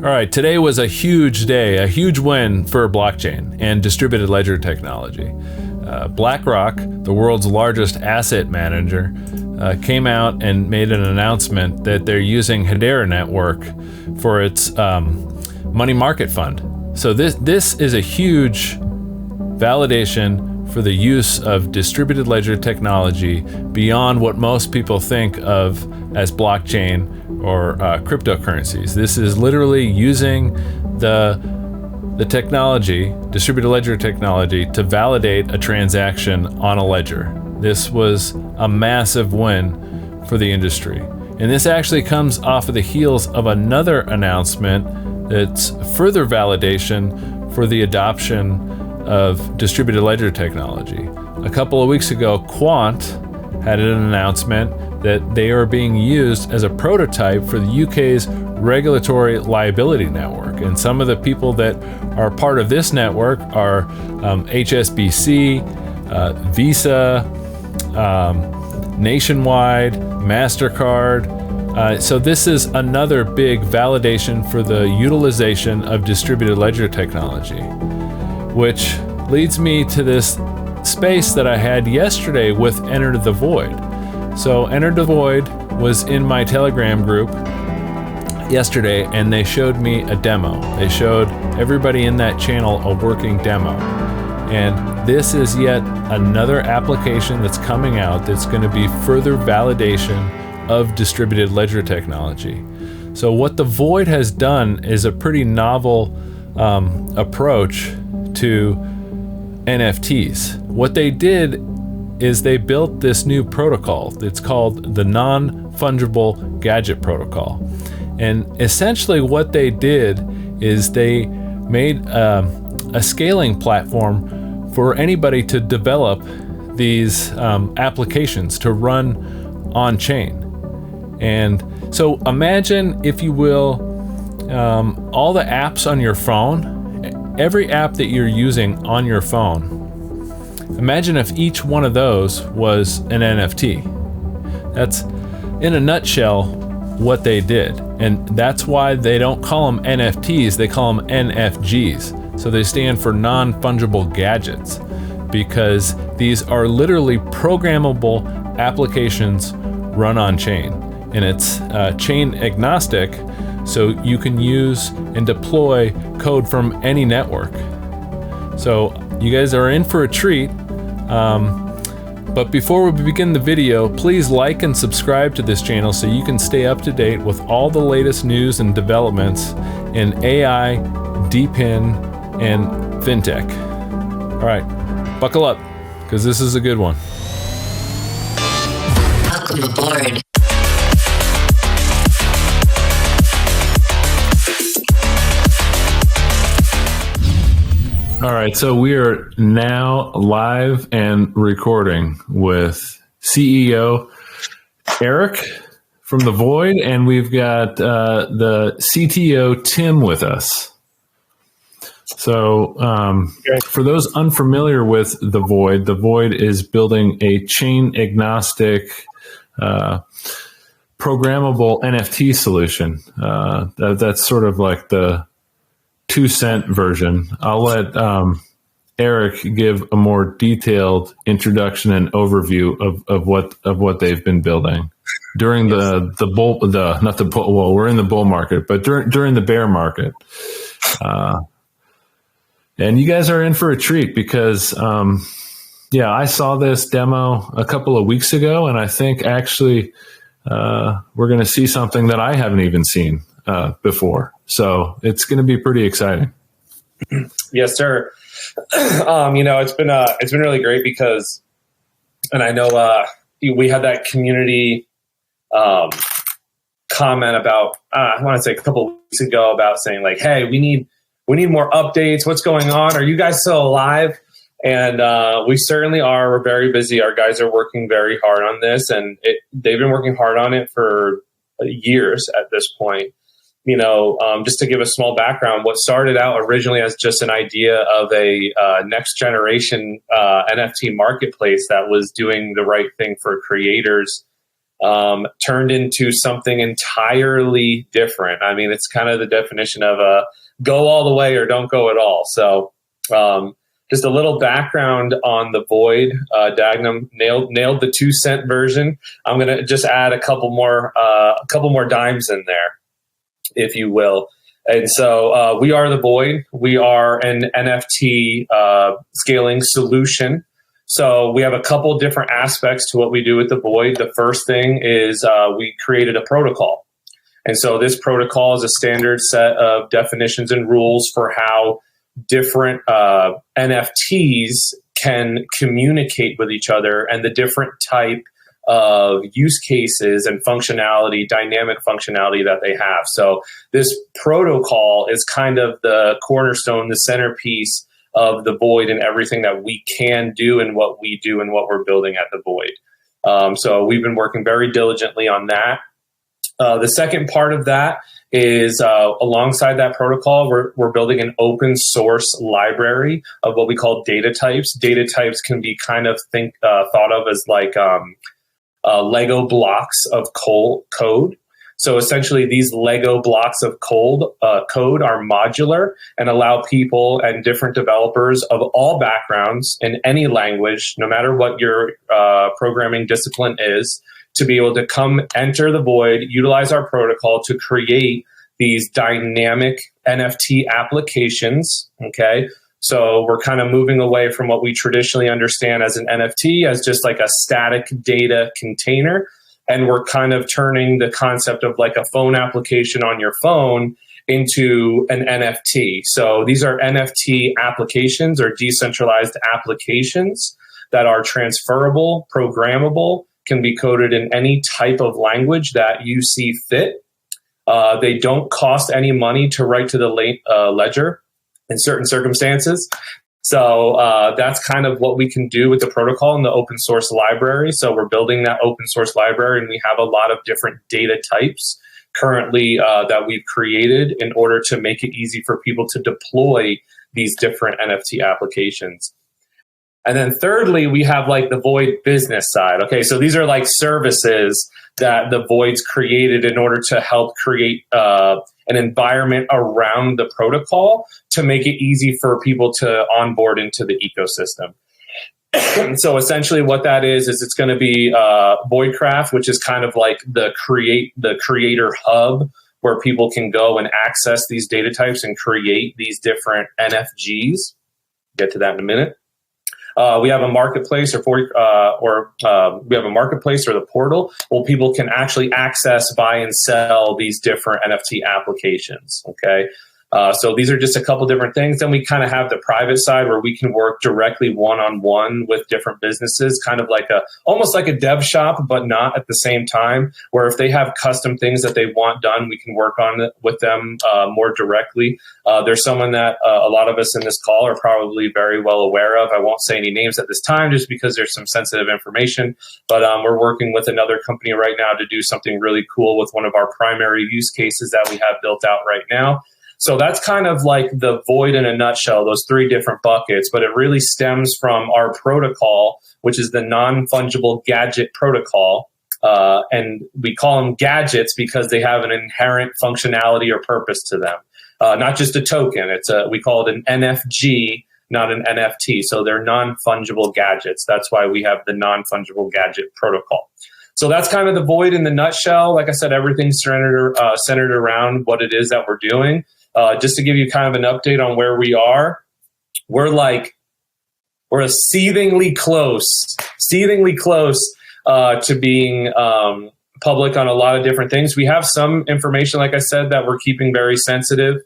All right, today was a huge day, a huge win for blockchain and distributed ledger technology. BlackRock, the world's largest asset manager, came out and made an announcement that they're using Hedera network for its money market fund. So this is a huge validation for the use of distributed ledger technology beyond what most people think of as blockchain or cryptocurrencies. This is literally using the technology, distributed ledger technology, to validate a transaction on a ledger. This was a massive win for the industry. And this actually comes off of the heels of another announcement that's further validation for the adoption of distributed ledger technology. A couple of weeks ago, Quant had an announcement that they are being used as a prototype for the UK's regulatory liability network. And some of the people that are part of this network are HSBC, Visa, Nationwide, MasterCard. So this is another big validation for the utilization of distributed ledger technology, which leads me to this space that I had yesterday with Enter the Void. So Enter the Void was in my Telegram group yesterday, and they showed me a demo. They showed everybody in that channel a working demo. And this is yet another application that's coming out that's going to be further validation of distributed ledger technology. So what the Void has done is a pretty novel approach to NFTs. What they did is they built this new protocol. It's called the Non-Fungible Gadget Protocol. And essentially what they did is they made a scaling platform for anybody to develop these applications to run on-chain. And so imagine, if you will, all the apps on your phone, every app that you're using on your phone, imagine if each one of those was an NFT. That's, in a nutshell, what they did. And that's why they don't call them NFTs, they call them NFGs. So they stand for Non-Fungible Gadgets, because these are literally programmable applications run on chain. And it's chain agnostic, so you can use and deploy code from any network. So you guys are in for a treat. But before we begin the video, please like and subscribe to this channel so you can stay up to date with all the latest news and developments in AI, DePIN, and FinTech. All right, buckle up, because this is a good one. Welcome aboard. All right, so we are now live and recording with CEO Eric from The Void, and we've got the CTO Tim with us. So for those unfamiliar with The Void is building a chain agnostic programmable NFT solution. That's sort of like the 2-cent version. I'll let Eric give a more detailed introduction and overview of what they've been building during we're in the bull market, but during the bear market. And you guys are in for a treat, because I saw this demo a couple of weeks ago, and I think actually we're going to see something that I haven't even seen before. So it's going to be pretty exciting. Yes, sir. It's been really great, because, and I know we had that community comment about I want to say a couple of weeks ago about saying, like, hey, we need more updates. What's going on? Are you guys still alive? And we certainly are. We're very busy. Our guys are working very hard on this, and they've been working hard on it for years at this point. Just to give a small background, what started out originally as just an idea of a next generation NFT marketplace that was doing the right thing for creators turned into something entirely different. I mean, it's kind of the definition of go all the way or don't go at all. So just a little background on the Void. Dagnum nailed the 2-cent version. I'm going to just add a couple more dimes in there, if you will. And so we are the Void. We are an NFT scaling solution. So we have a couple different aspects to what we do with the Void. The first thing is we created a protocol. And so this protocol is a standard set of definitions and rules for how different NFTs can communicate with each other and the different type of use cases and functionality, dynamic functionality that they have. So this protocol is kind of the cornerstone, the centerpiece of the Void and everything that we can do and what we do and what we're building at the Void. So we've been working very diligently on that. The second part of that is alongside that protocol, we're building an open source library of what we call data types. Data types can be kind of thought of as like Lego blocks of code. So essentially, these Lego blocks of code are modular and allow people and different developers of all backgrounds in any language, no matter what your programming discipline is, to be able to come enter the Void, utilize our protocol to create these dynamic NFT applications. Okay. So we're kind of moving away from what we traditionally understand as an NFT as just like a static data container. And we're kind of turning the concept of like a phone application on your phone into an NFT. So these are NFT applications or decentralized applications that are transferable, programmable, can be coded in any type of language that you see fit. They don't cost any money to write to the ledger in certain circumstances. So that's kind of what we can do with the protocol in the open source library. So we're building that open source library, and we have a lot of different data types currently that we've created in order to make it easy for people to deploy these different NFT applications. And then thirdly, we have like the Void business side. Okay, so these are like services that the Void's created in order to help create an environment around the protocol to make it easy for people to onboard into the ecosystem. So essentially what that is it's going to be Voidcraft, which is kind of like the creator hub where people can go and access these data types and create these different NFGs. Get to that in a minute. We have a marketplace we have a marketplace or the portal where people can actually access, buy, and sell these different NFT applications. Okay. So these are just a couple different things. Then we kind of have the private side where we can work directly one-on-one with different businesses, kind of like almost like a dev shop, but not at the same time, where if they have custom things that they want done, we can work on it with them more directly. There's someone that a lot of us in this call are probably very well aware of. I won't say any names at this time just because there's some sensitive information, but we're working with another company right now to do something really cool with one of our primary use cases that we have built out right now. So that's kind of like the Void in a nutshell, those three different buckets, but it really stems from our protocol, which is the Non-Fungible Gadget Protocol. And we call them gadgets because they have an inherent functionality or purpose to them. Not just a token. We call it an NFG, not an NFT. So they're non-fungible gadgets. That's why we have the Non-Fungible Gadget Protocol. So that's kind of the Void in the nutshell. Like I said, everything's centered around what it is that we're doing. Just to give you kind of an update on where we are, we're seethingly close to being public on a lot of different things. We have some information, like I said, that we're keeping very sensitive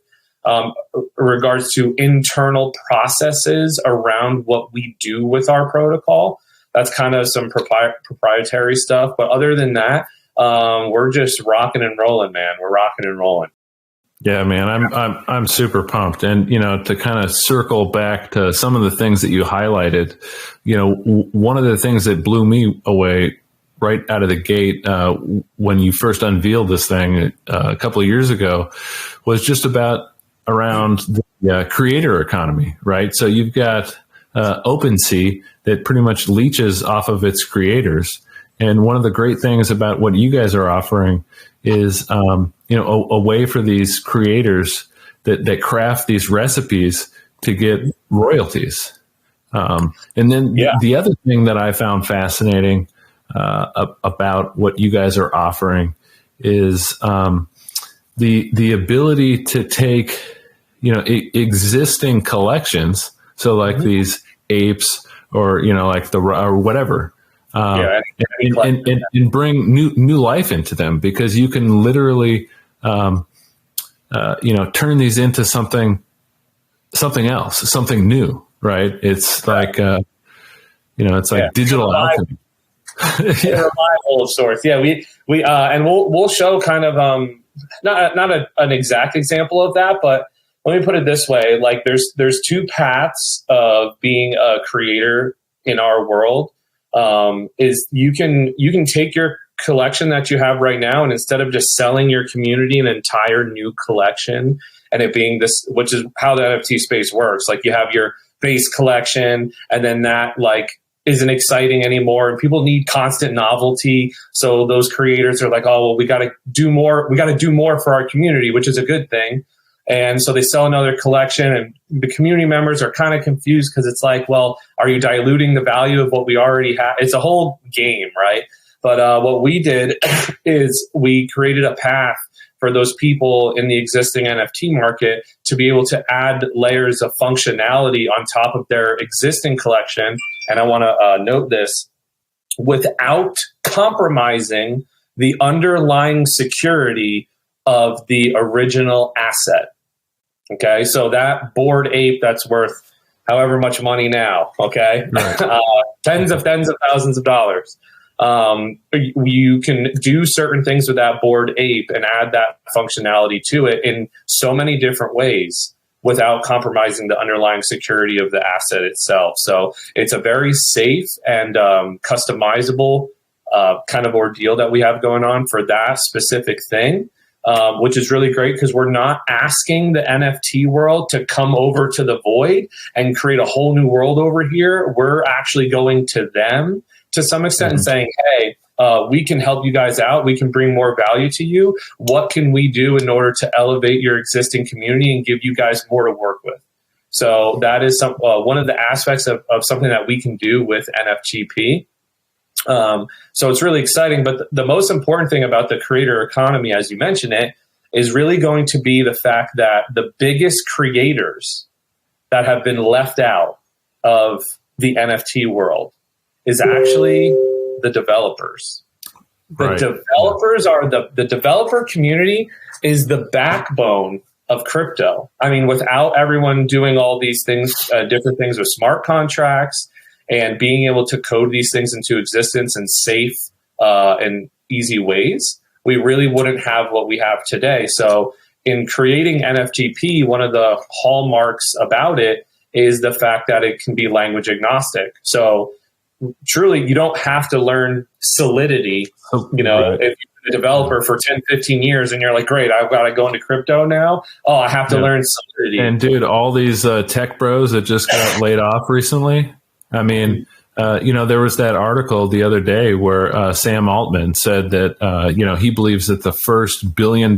in regards to internal processes around what we do with our protocol. That's kind of some proprietary stuff. But other than that, we're just rocking and rolling, man. We're rocking and rolling. Yeah, man, I'm super pumped. And, to kind of circle back to some of the things that you highlighted, one of the things that blew me away right out of the gate when you first unveiled this thing a couple of years ago was just around the creator economy, right? So you've got OpenSea that pretty much leeches off of its creators. And one of the great things about what you guys are offering is, a way for these creators that craft these recipes to get royalties. And then the other thing that I found fascinating about what you guys are offering is the ability to take, existing collections. So like these apes or, like or whatever. And bring new life into them, because you can literally, turn these into something else, something new, right? It's like, it's like digital alchemy. A revival of sorts. Yeah, we and we'll show kind of not an exact example of that, but let me put it this way: like there's two paths of being a creator in our world. Is you can take your collection that you have right now, and instead of just selling your community an entire new collection and it being this, which is how the NFT space works. Like you have your base collection, and then that like isn't exciting anymore, and people need constant novelty. So those creators are like, oh, well, we got to do more. We got to do more for our community, which is a good thing. And so they sell another collection, and the community members are kind of confused because it's like, well, are you diluting the value of what we already have? It's a whole game, right? But what we did is we created a path for those people in the existing NFT market to be able to add layers of functionality on top of their existing collection. And I want to note this, without compromising the underlying security of the original asset. Okay, so that bored ape that's worth however much money now, okay, right. tens of thousands of dollars. You can do certain things with that bored ape and add that functionality to it in so many different ways without compromising the underlying security of the asset itself. So it's a very safe and customizable kind of ordeal that we have going on for that specific thing. Which is really great because we're not asking the NFT world to come over to the Void and create a whole new world over here. We're actually going to them to some extent and saying, hey, we can help you guys out. We can bring more value to you. What can we do in order to elevate your existing community and give you guys more to work with? So that is one of the aspects of something that we can do with NFGP. So it's really exciting, but the most important thing about the creator economy, as you mentioned it, is really going to be the fact that the biggest creators that have been left out of the NFT world is actually the developers. The developers are the developer community is the backbone of crypto. I mean, without everyone doing all these things, different things with smart contracts, and being able to code these things into existence in safe and easy ways, we really wouldn't have what we have today. So in creating NFGP, one of the hallmarks about it is the fact that it can be language agnostic. So truly, you don't have to learn Solidity. If you're a developer for 10, 15 years and you're like, great, I've got to go into crypto now. Oh, I have to learn Solidity. And dude, all these tech bros that just got laid off recently, I mean, there was that article the other day where Sam Altman said that, he believes that the first $1 billion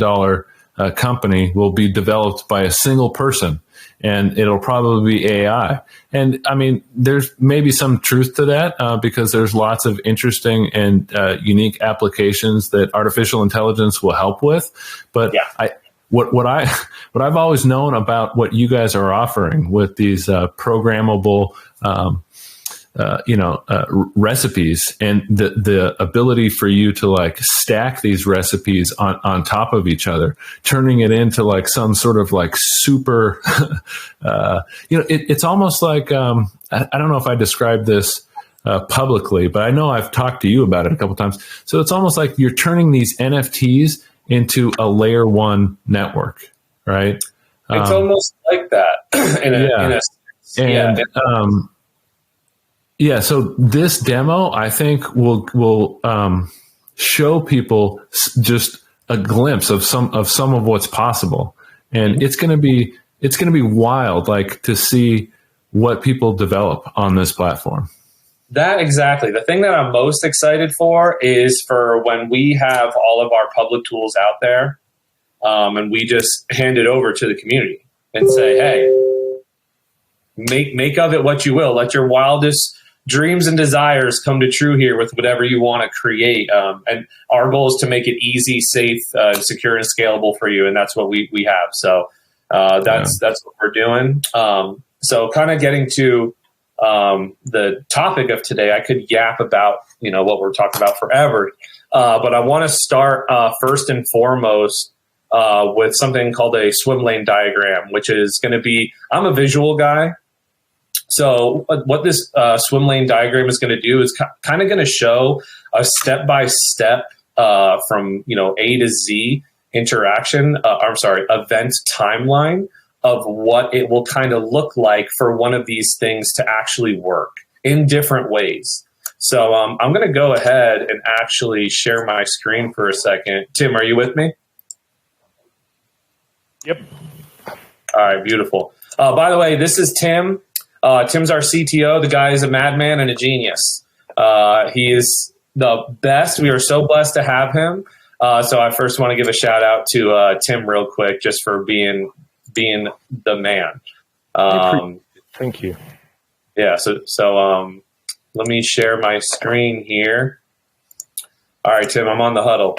company will be developed by a single person, and it'll probably be AI. And I mean, there's maybe some truth to that because there's lots of interesting and unique applications that artificial intelligence will help with. But what I've always known about what you guys are offering with these programmable recipes and the ability for you to like stack these recipes on top of each other, turning it into like some sort of like super, it's almost like, I don't know if I described this publicly, but I know I've talked to you about it a couple of times. So it's almost like you're turning these NFTs into a layer one network, right? It's almost like that in a sense. So this demo, I think, will show people just a glimpse of some of what's possible, and it's going to be wild, like to see what people develop on this platform. That exactly. The thing that I'm most excited for is for when we have all of our public tools out there, and we just hand it over to the community and say, hey, make of it what you will. Let your wildest dreams and desires come to true here with whatever you want to create. And our goal is to make it easy, safe, secure, and scalable for you. And that's what we have. So that's what we're doing. So kind of getting to the topic of today, I could yap about, what we're talking about forever. But I want to start first and foremost with something called a swim lane diagram, which is going to be, I'm a visual guy. So what this swim lane diagram is going to do is kind of going to show a step-by-step from, A to Z interaction, event timeline of what it will kind of look like for one of these things to actually work in different ways. So I'm going to go ahead and actually share my screen for a second. Tim, are you with me? Yep. All right, beautiful. By the way, this is Tim. Tim's our CTO. The guy is a madman and a genius. He is the best. We are so blessed to have him. So I first want to give a shout out to Tim real quick, just for being the man. Thank you. Yeah. So let me share my screen here. All right, Tim, I'm on the huddle.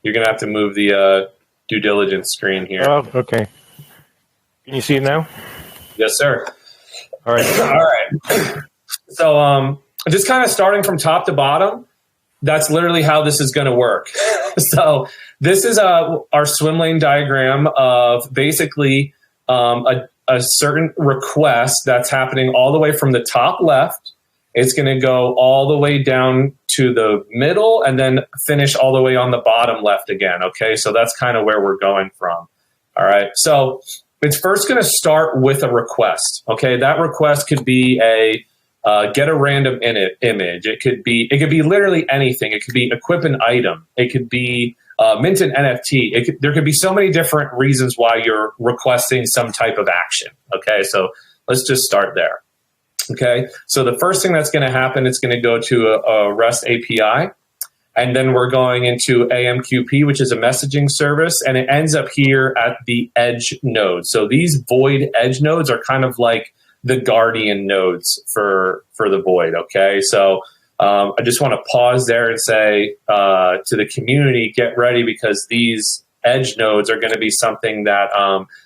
You're gonna have to move the due diligence screen here. Oh, okay. Can you see it now? Yes, sir. All right. All right. So just kind of starting from top to bottom, that's literally how this is going to work. So this is our swim lane diagram of basically a certain request that's happening all the way from the top left. It's going to go all the way down to the middle and then finish all the way on the bottom left again. Okay, so that's kind of where we're going from. All right, so it's first going to start with a request. Okay, that request could be a get a random image. It could be literally anything. It could be equip an item. It could be mint an NFT. There could be so many different reasons why you're requesting some type of action. Okay, so let's just start there. Okay, so the first thing that's going to happen, it's going to go to a REST API. And then we're going into AMQP, which is a messaging service, and it ends up here at the edge node. So these void edge nodes are kind of like the guardian nodes for the void. Okay, so I just want to pause there and say to the community, get ready, because these edge nodes are going to be something that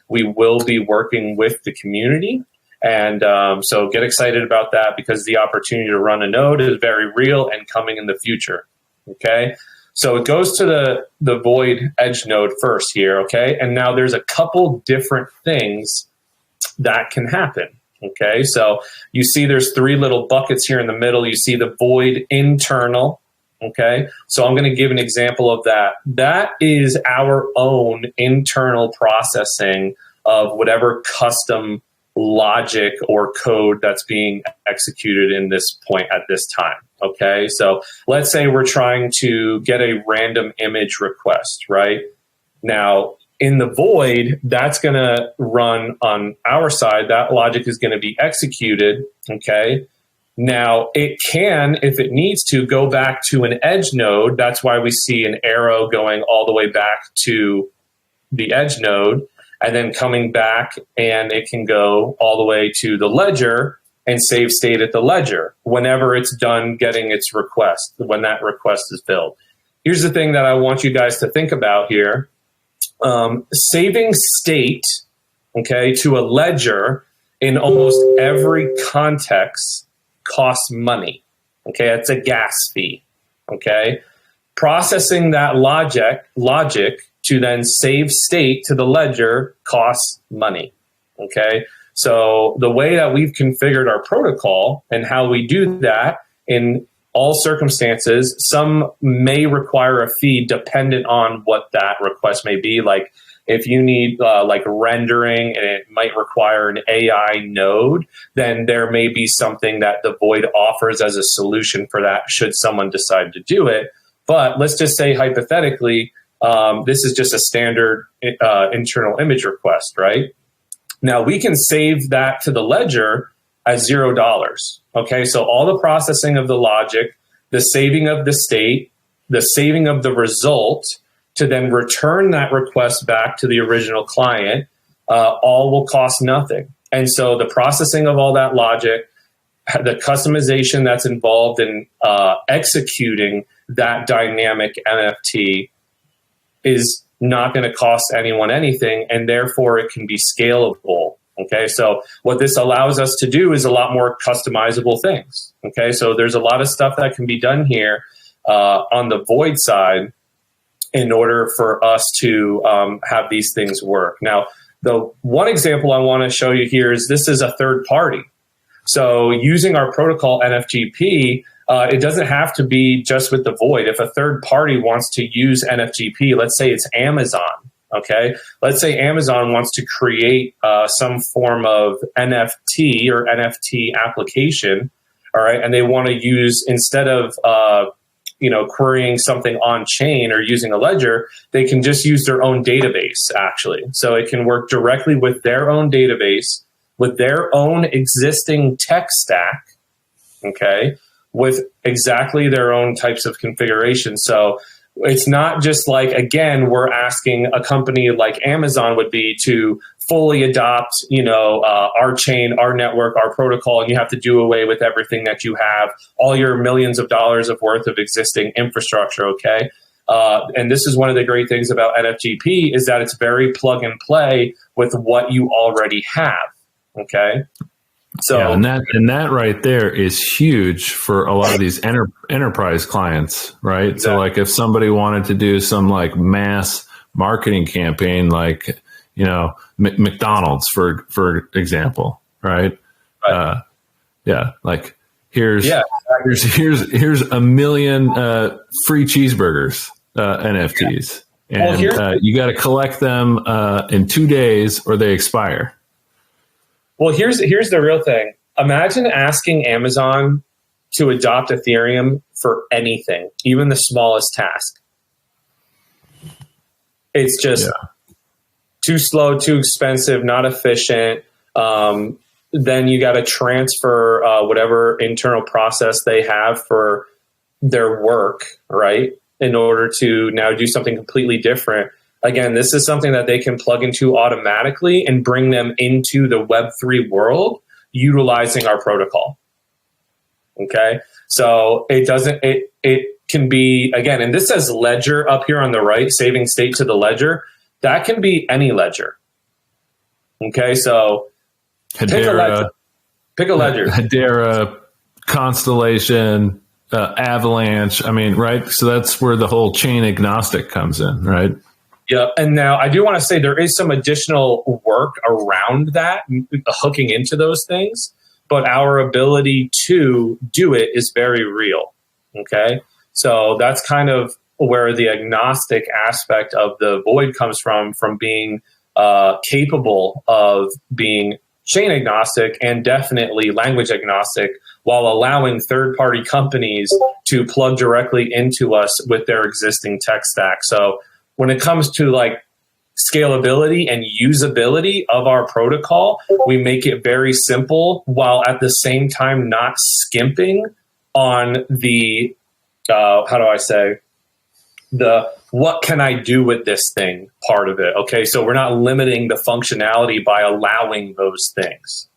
we will be working with the community. And so get excited about that, because the opportunity to run a node is very real and coming in the future. Okay, so it goes to the void edge node first here. Okay, and now there's a couple different things that can happen. Okay, so you see there's three little buckets here in the middle. You see the void internal. Okay, so I'm going to give an example of that. That is our own internal processing of whatever custom logic or code that's being executed in this point at this time. Okay, so let's say we're trying to get a random image request, right? Now, in the void, that's going to run on our side. That logic is going to be executed, okay? Now, it can, if it needs to, go back to an edge node. That's why we see an arrow going all the way back to the edge node, and then coming back, and it can go all the way to the ledger and save state at the ledger whenever it's done getting its request, when that request is filled. Here's the thing that I want you guys to think about here. Saving state, okay, to a ledger in almost every context costs money. Okay, it's a gas fee. Okay, processing that logic to then save state to the ledger costs money. Okay, so the way that we've configured our protocol and how we do that in all circumstances, some may require a fee dependent on what that request may be. Like if you need like rendering and it might require an AI node, then there may be something that the Void offers as a solution for that should someone decide to do it. But let's just say hypothetically, this is just a standard internal image request, right? Now we can save that to the ledger at $0. Okay, so all the processing of the logic, the saving of the state, the saving of the result to then return that request back to the original client, all will cost nothing. And so the processing of all that logic, the customization that's involved in executing that dynamic NFT is not going to cost anyone anything, and therefore it can be scalable. Okay, so what this allows us to do is a lot more customizable things. Okay, so there's a lot of stuff that can be done here on the Void side in order for us to have these things work. Now, the one example I want to show you here is this is a third party. So using our protocol NFGP, it doesn't have to be just with the Void. If a third party wants to use NFGP, let's say it's Amazon, okay? Let's say Amazon wants to create some form of NFT or NFT application, all right? And they want to use, instead of querying something on chain or using a ledger, they can just use their own database, actually. So it can work directly with their own database, with their own existing tech stack, okay, with exactly their own types of configuration. So it's not just like, again, we're asking a company like Amazon would be to fully adopt, our chain, our network, our protocol, and you have to do away with everything that you have, all your millions of dollars of worth of existing infrastructure, okay? And this is one of the great things about NFGP is that it's very plug and play with what you already have, okay? So yeah, and that right there is huge for a lot of these enterprise clients, right? Exactly. So like if somebody wanted to do some like mass marketing campaign, like, McDonald's for example, right? Like here's a million free cheeseburgers NFTs, and you got to collect them in 2 days or they expire. Well, here's the real thing. Imagine asking Amazon to adopt Ethereum for anything, even the smallest task. It's just too slow, too expensive, not efficient. Then you got to transfer whatever internal process they have for their work, right, in order to now do something completely different. Again, this is something that they can plug into automatically and bring them into the Web3 world utilizing our protocol. Okay, so it can be, again, and this says ledger up here on the right, saving state to the ledger. That can be any ledger. Okay, so pick a ledger. Hedera, Constellation, Avalanche. I mean, right? So that's where the whole chain agnostic comes in, right? Yeah, and now I do want to say there is some additional work around that, hooking into those things, but our ability to do it is very real, okay? So that's kind of where the agnostic aspect of the Void comes from being capable of being chain agnostic and definitely language agnostic while allowing third-party companies to plug directly into us with their existing tech stack. So when it comes to like scalability and usability of our protocol, we make it very simple while at the same time not skimping on the, the what can I do with this thing part of it. Okay, so we're not limiting the functionality by allowing those things.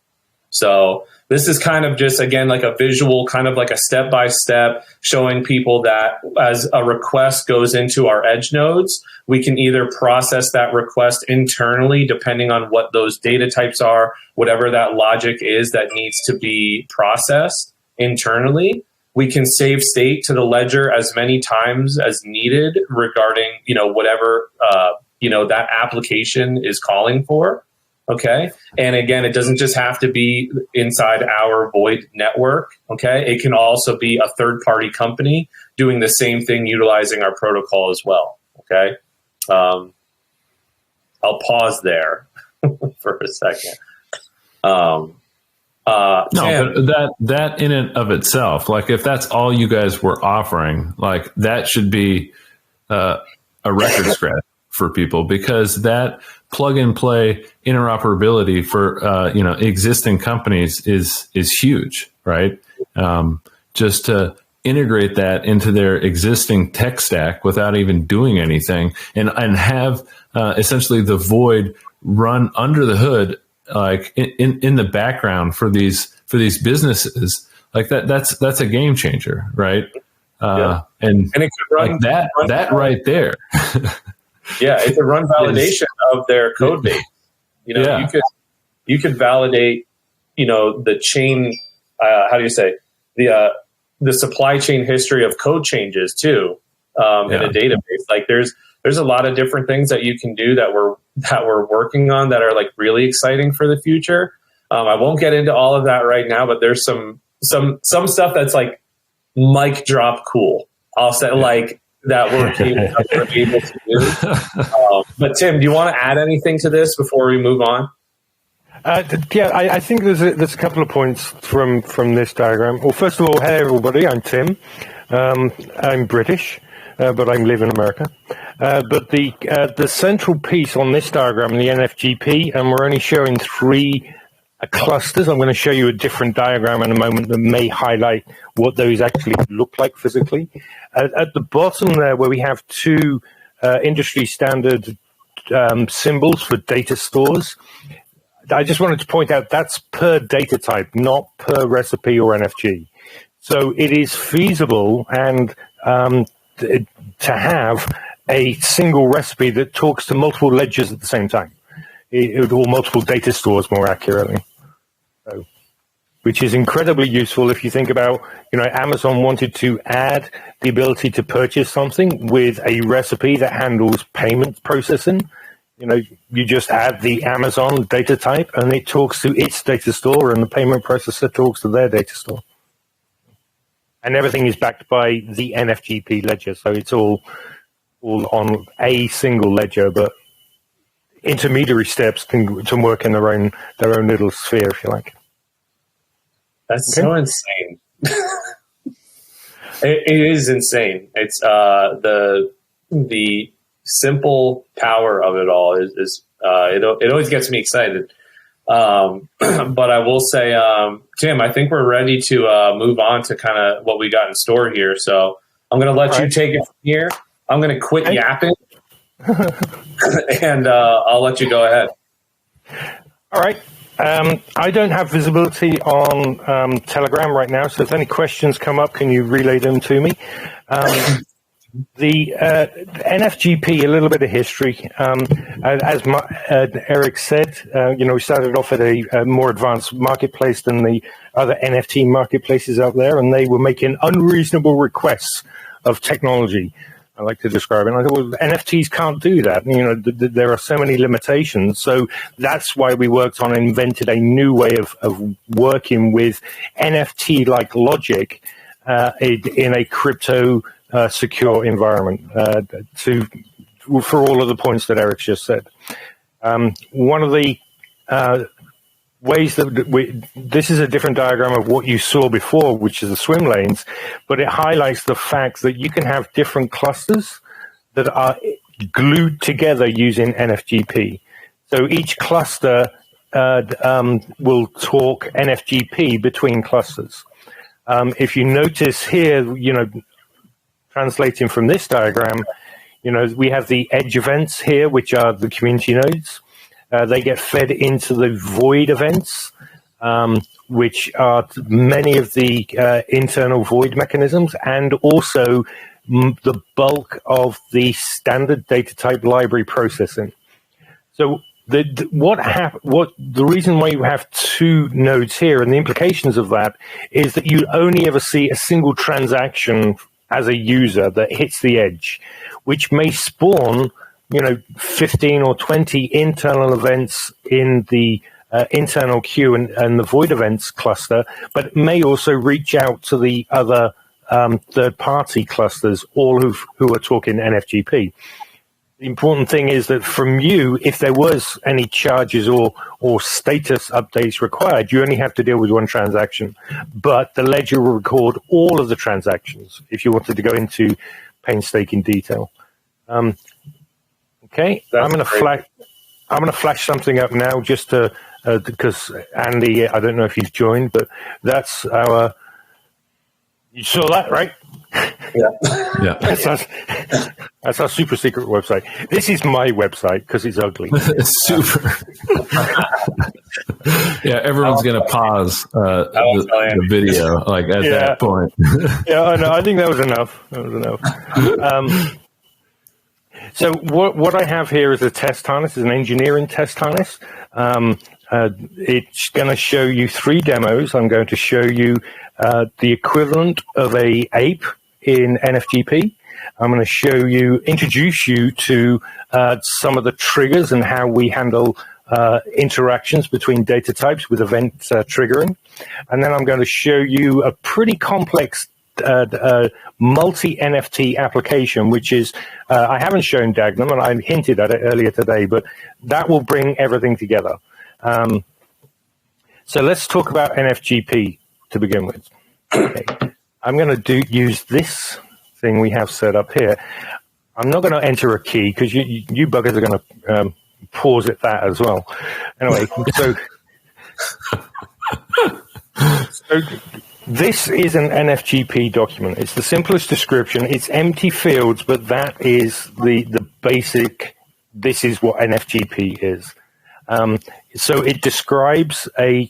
So this is kind of just, again, like a visual, kind of like a step-by-step showing people that as a request goes into our edge nodes, we can either process that request internally, depending on what those data types are, whatever that logic is that needs to be processed internally. We can save state to the ledger as many times as needed regarding, whatever, that application is calling for. Okay. And again, it doesn't just have to be inside our Void network. Okay. It can also be a third party company doing the same thing, utilizing our protocol as well. Okay. I'll pause there for a second. No, but that in and of itself, like if that's all you guys were offering, like that should be a record scratch for people, because that plug and play interoperability for existing companies is huge, right? Just to integrate that into their existing tech stack without even doing anything, and have essentially the Void run under the hood, like in the background for these businesses, like that's a game changer, right? And it could run like that right there. Yeah, it could run validation of their code base. You could validate, the chain. How do you say the supply chain history of code changes too in a database? Like there's a lot of different things that you can do that we're working on that are like really exciting for the future. I won't get into all of that right now, but there's some stuff that's like mic drop cool. I'll say like that we're able to do. But Tim, do you want to add anything to this before we move on? I think there's a couple of points from this diagram. Well, first of all, hey everybody, I'm Tim. I'm British, but I live in America. But the central piece on this diagram, the NFGP, and we're only showing 3 clusters. I'm going to show you a different diagram in a moment that may highlight what those actually look like physically. At the bottom there, where we have 2 industry standard symbols for data stores, I just wanted to point out that's per data type, not per recipe or NFG. So it is feasible and to have a single recipe that talks to multiple ledgers at the same time, or multiple data stores more accurately. So, which is incredibly useful if you think about, Amazon wanted to add the ability to purchase something with a recipe that handles payment processing. You just add the Amazon data type and it talks to its data store, and the payment processor talks to their data store. And everything is backed by the NFGP ledger. So it's all on a single ledger, but intermediary steps can work in their own little sphere, if you like. That's so insane. It is insane. It's the simple power of it all is it always gets me excited. But I will say, Tim, I think we're ready to move on to kind of what we got in store here. So I'm going to let you take it from here. I'm going to quit yapping, and I'll let you go ahead. All right. I don't have visibility on Telegram right now, so if any questions come up, can you relay them to me? The NFGP, a little bit of history. As Eric said, we started off at a more advanced marketplace than the other NFT marketplaces out there, and they were making unreasonable requests of technology. I like to describe it. And I thought, well, NFTs can't do that. There are so many limitations. So that's why we worked on and invented a new way of working with NFT-like logic in a crypto secure environment for all of the points that Eric just said. One of the ways that this is a different diagram of what you saw before, which is the swim lanes, but it highlights the fact that you can have different clusters that are glued together using NFGP. So each cluster will talk NFGP between clusters. If you notice here, translating from this diagram, we have the edge events here, which are the community nodes. They get fed into the void events, which are many of the internal void mechanisms, and also the bulk of the standard data type library processing. So the reason why you have 2 nodes here, and the implications of that, is that you only ever see a single transaction as a user that hits the edge, which may spawn 15 or 20 internal events in the internal queue and the void events cluster, but it may also reach out to the other third-party clusters, all who are talking NFGP. The important thing is that from you, if there was any charges or status updates required, you only have to deal with 1 transaction, but the ledger will record all of the transactions if you wanted to go into painstaking detail. Okay, I'm going to flash something up now just to because Andy, I don't know if he's joined, but that's our. You saw that, right? Yeah. That's our super secret website. This is my website because it's ugly. Super. Yeah, everyone's going to pause the video like at that point. Yeah, I know. I think that was enough. So what I have here is a test harness, is an engineering test harness. It's going to show you 3 demos. I'm going to show you the equivalent of a ape in NFGP. I'm going to introduce you to some of the triggers and how we handle interactions between data types with event triggering. And then I'm going to show you a pretty complex multi-NFT application, which is, I haven't shown Dagnum, and I hinted at it earlier today, but that will bring everything together. So let's talk about NFGP to begin with. Okay. I'm going to use this thing we have set up here. I'm not going to enter a key because you buggers are going to pause at that as well. Anyway, so this is an NFGP document. It's the simplest description. It's empty fields, but that is the basic. This is what NFGP is. So it describes a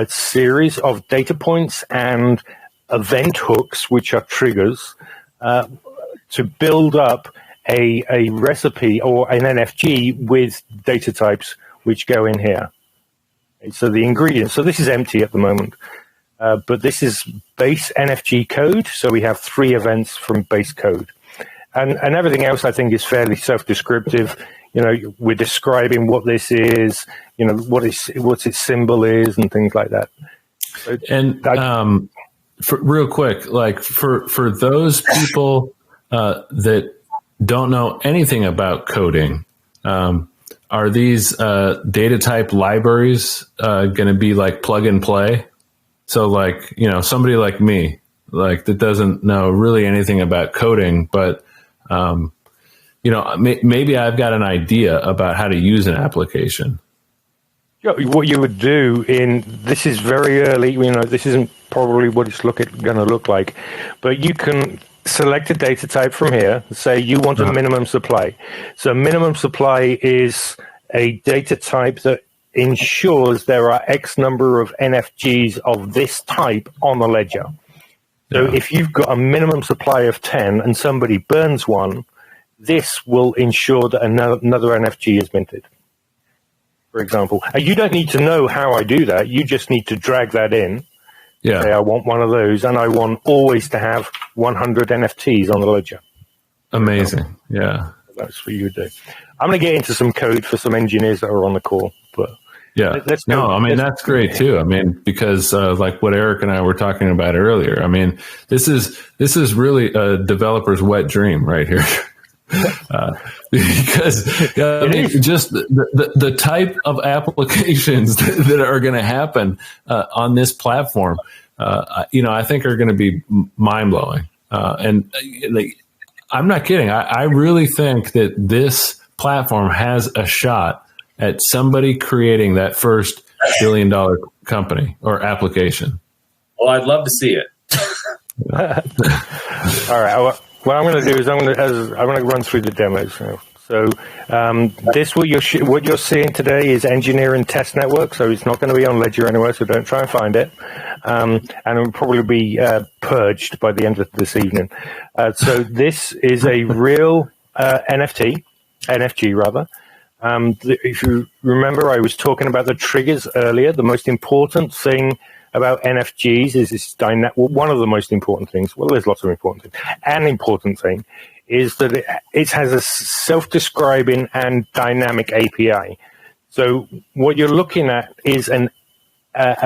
series of data points and event hooks, which are triggers, to build up a recipe or an NFG with data types which go in here. So the ingredients. So this is empty at the moment, but this is base NFG code. So we have 3 events from base code, and everything else I think is fairly self-descriptive. We're describing what this is, what its symbol is, and things like that. And real quick, like for those people that don't know anything about coding, are these data type libraries going to be like plug and play? So like, somebody like me, like that doesn't know really anything about coding, but maybe I've got an idea about how to use an application. What you would do this is very early, this isn't probably what it's going to look like, but you can select a data type from here, say you want a minimum supply. So minimum supply is a data type that ensures there are X number of NFGs of this type on the ledger. So if you've got a minimum supply of 10 and somebody burns one, this will ensure that another NFG is minted, for example. And you don't need to know how I do that. You just need to drag that in. Yeah. Say, I want one of those, and I want always to have 100 NFTs on the ledger. Amazing. Yeah. That's what you would do. I'm going to get into some code for some engineers that are on the call, but yeah. That's great too. Because like what Eric and I were talking about earlier, this is really a developer's wet dream right here. Because just the type of applications that are going to happen on this platform, I think are going to be mind blowing. And I'm not kidding. I really think that this platform has a shot at somebody creating that first $1 billion company or application. Well, I'd love to see it. All right. What I'm going to do is I'm going to run through the demos now. So what you're seeing today is engineering test network. So it's not going to be on Ledger anywhere. So don't try and find it, and it will probably be purged by the end of this evening. So this is a real NFG rather. If you remember, I was talking about the triggers earlier. The most important thing about NFGs is this one of the most important things. Well, there's lots of important things. An important thing is that it has a self-describing and dynamic API. So what you're looking at is a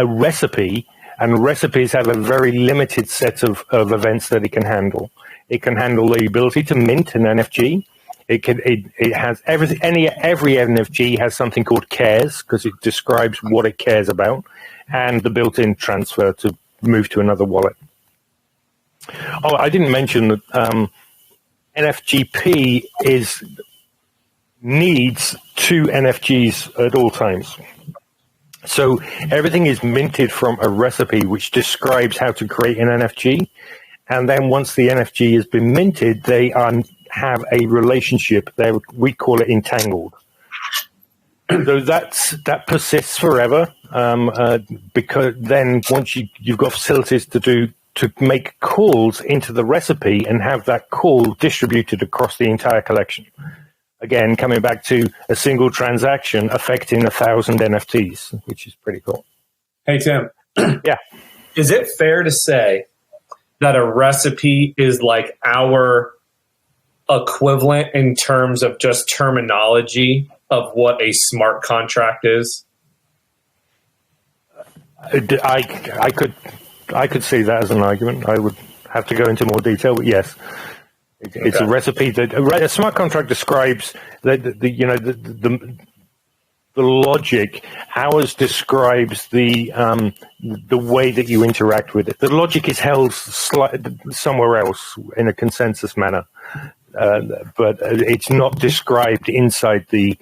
recipe, and recipes have a very limited set of events that it can handle. It can handle the ability to mint an NFG. It has everything. Every NFG has something called cares because it describes what it cares about, and the built-in transfer to move to another wallet. Oh, I didn't mention that NFGP is needs 2 NFGs at all times. So everything is minted from a recipe which describes how to create an NFG. And then once the NFG has been minted, they have a relationship. We call it entangled. So that persists forever, because then once you've got facilities to make calls into the recipe and have that call distributed across the entire collection. Again, coming back to a single transaction affecting 1,000 NFTs, which is pretty cool. Hey, Tim. Yeah. Is it fair to say that a recipe is like our equivalent in terms of just terminology of what a smart contract is? I could see that as an argument. I would have to go into more detail, but yes. It's a recipe that a smart contract describes the logic. Ours describes the way that you interact with it. The logic is held somewhere else in a consensus manner, but it's not described inside the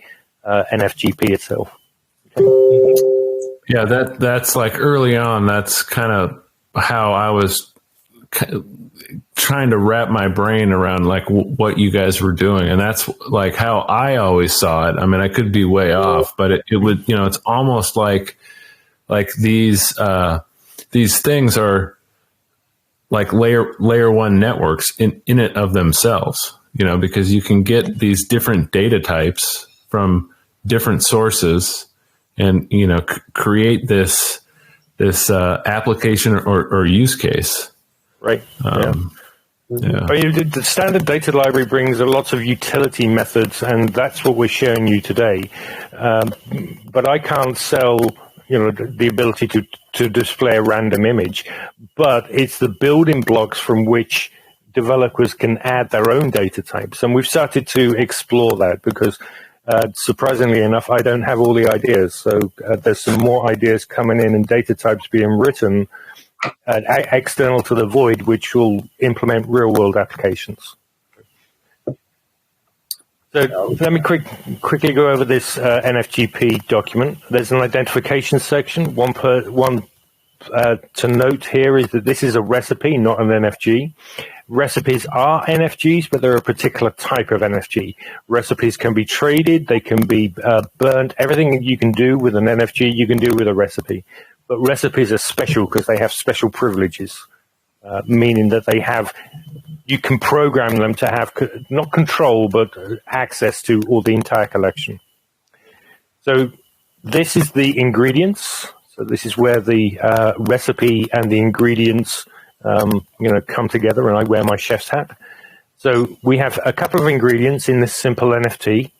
NFGP itself. Yeah, that's like early on. That's kind of how I was trying to wrap my brain around like what you guys were doing, and that's like how I always saw it. I mean, I could be way off, but it would, it's almost like these things are like layer one networks in it of themselves, because you can get these different data types from different sources and create this application or use case. Right. Yeah. The standard data library brings lots of utility methods, and that's what we're showing you today. But I can't sell, the ability to display a random image. But it's the building blocks from which developers can add their own data types, and we've started to explore that because, surprisingly enough, I don't have all the ideas. So there's some more ideas coming in and data types being written external to the Void, which will implement real-world applications. So let me quickly go over this NFGP document. There's an identification section. One to note here is that this is a recipe, not an NFG. Recipes are NFGs, but they're a particular type of NFG. Recipes can be traded, they can be burnt. Everything that you can do with an NFG, you can do with a recipe. But recipes are special because they have special privileges, meaning that you can program them to have not control, but access to all the entire collection. So this is the ingredients. So this is where the recipe and the ingredients, come together, and I wear my chef's hat. So we have a couple of ingredients in this simple NFT.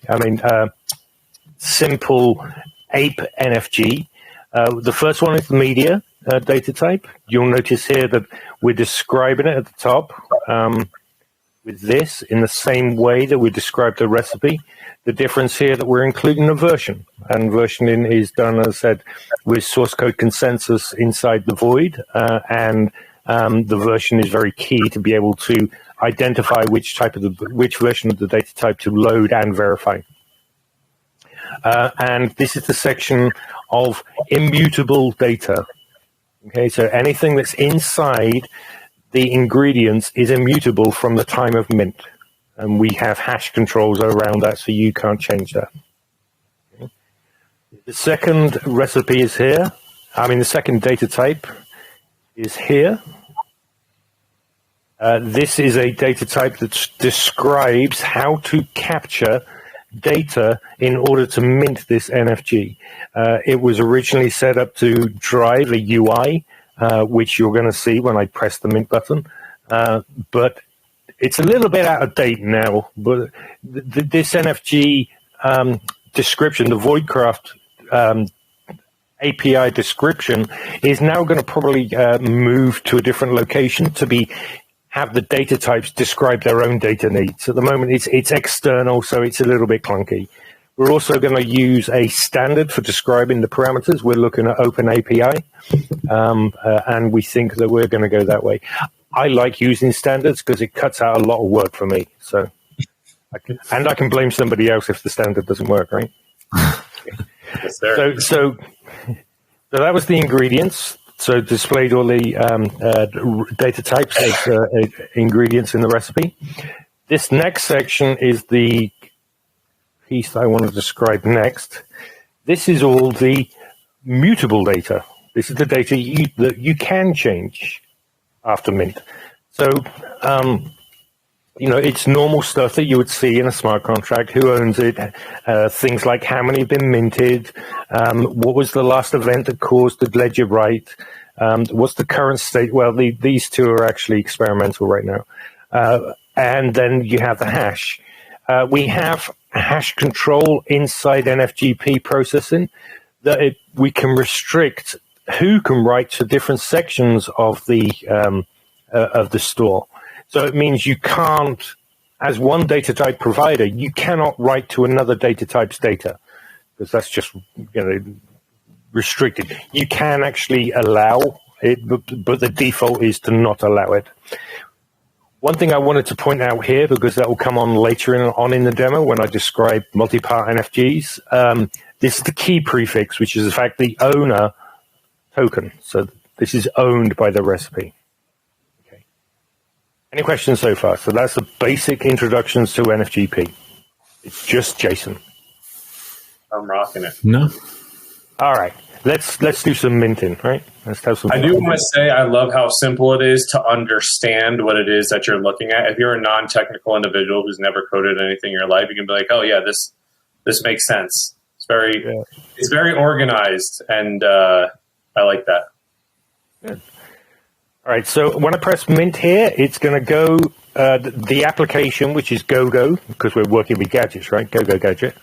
Simple ape NFG. The first one is the media data type. You'll notice here that we're describing it at the top with this in the same way that we described the recipe. The difference here that we're including a version, and versioning is done, as I said, with source code consensus inside the Void, and the version is very key to be able to identify which version of the data type to load and verify. And this is the section of immutable data. Okay, so anything that's inside the ingredients is immutable from the time of mint. And we have hash controls around that, so you can't change that. Okay. The second recipe is here. The second data type is here. This is a data type that describes how to capture data in order to mint this NFG. It was originally set up to drive a UI, which you're going to see when I press the mint button. But it's a little bit out of date now. But this NFG description, the Voidcraft API description, is now going to probably move to a different location to have the data types describe their own data needs. At the moment, it's external, so it's a little bit clunky. We're also going to use a standard for describing the parameters. We're looking at Open API, and we think that we're going to go that way. I like using standards because it cuts out a lot of work for me. So And I can blame somebody else if the standard doesn't work, right? Yes, sir. So that was the ingredients. So displayed all the data types as ingredients in the recipe. This next section is the piece I want to describe next. This is all the mutable data. This is the data that you can change after mint. So, it's normal stuff that you would see in a smart contract. Who owns it? Things like how many have been minted? What was the last event that caused the ledger write? What's the current state? Well, these two are actually experimental right now. And then you have the hash. We have hash control inside NFGP processing that we can restrict who can write to different sections of the store. So it means you can't, as one data type provider, you cannot write to another data type's data because that's just restricted. You can actually allow it, but the default is to not allow it. One thing I wanted to point out here, because that will come on later on in the demo when I describe multi-part NFGs, this is the key prefix, which is in fact the owner token. So this is owned by the recipe. Okay. Any questions so far? So that's the basic introductions to NFGP. It's just JSON. I'm rocking it. No. All right. Let's do some minting, right? Let's have some. I do want to say I love how simple it is to understand what it is that you're looking at. If you're a non-technical individual who's never coded anything in your life, you can be like, "Oh yeah, this makes sense." It's very organized, and I like that. Good. All right. So when I press mint here, it's going to go the application, which is GoGo, because we're working with gadgets, right? GoGo gadget.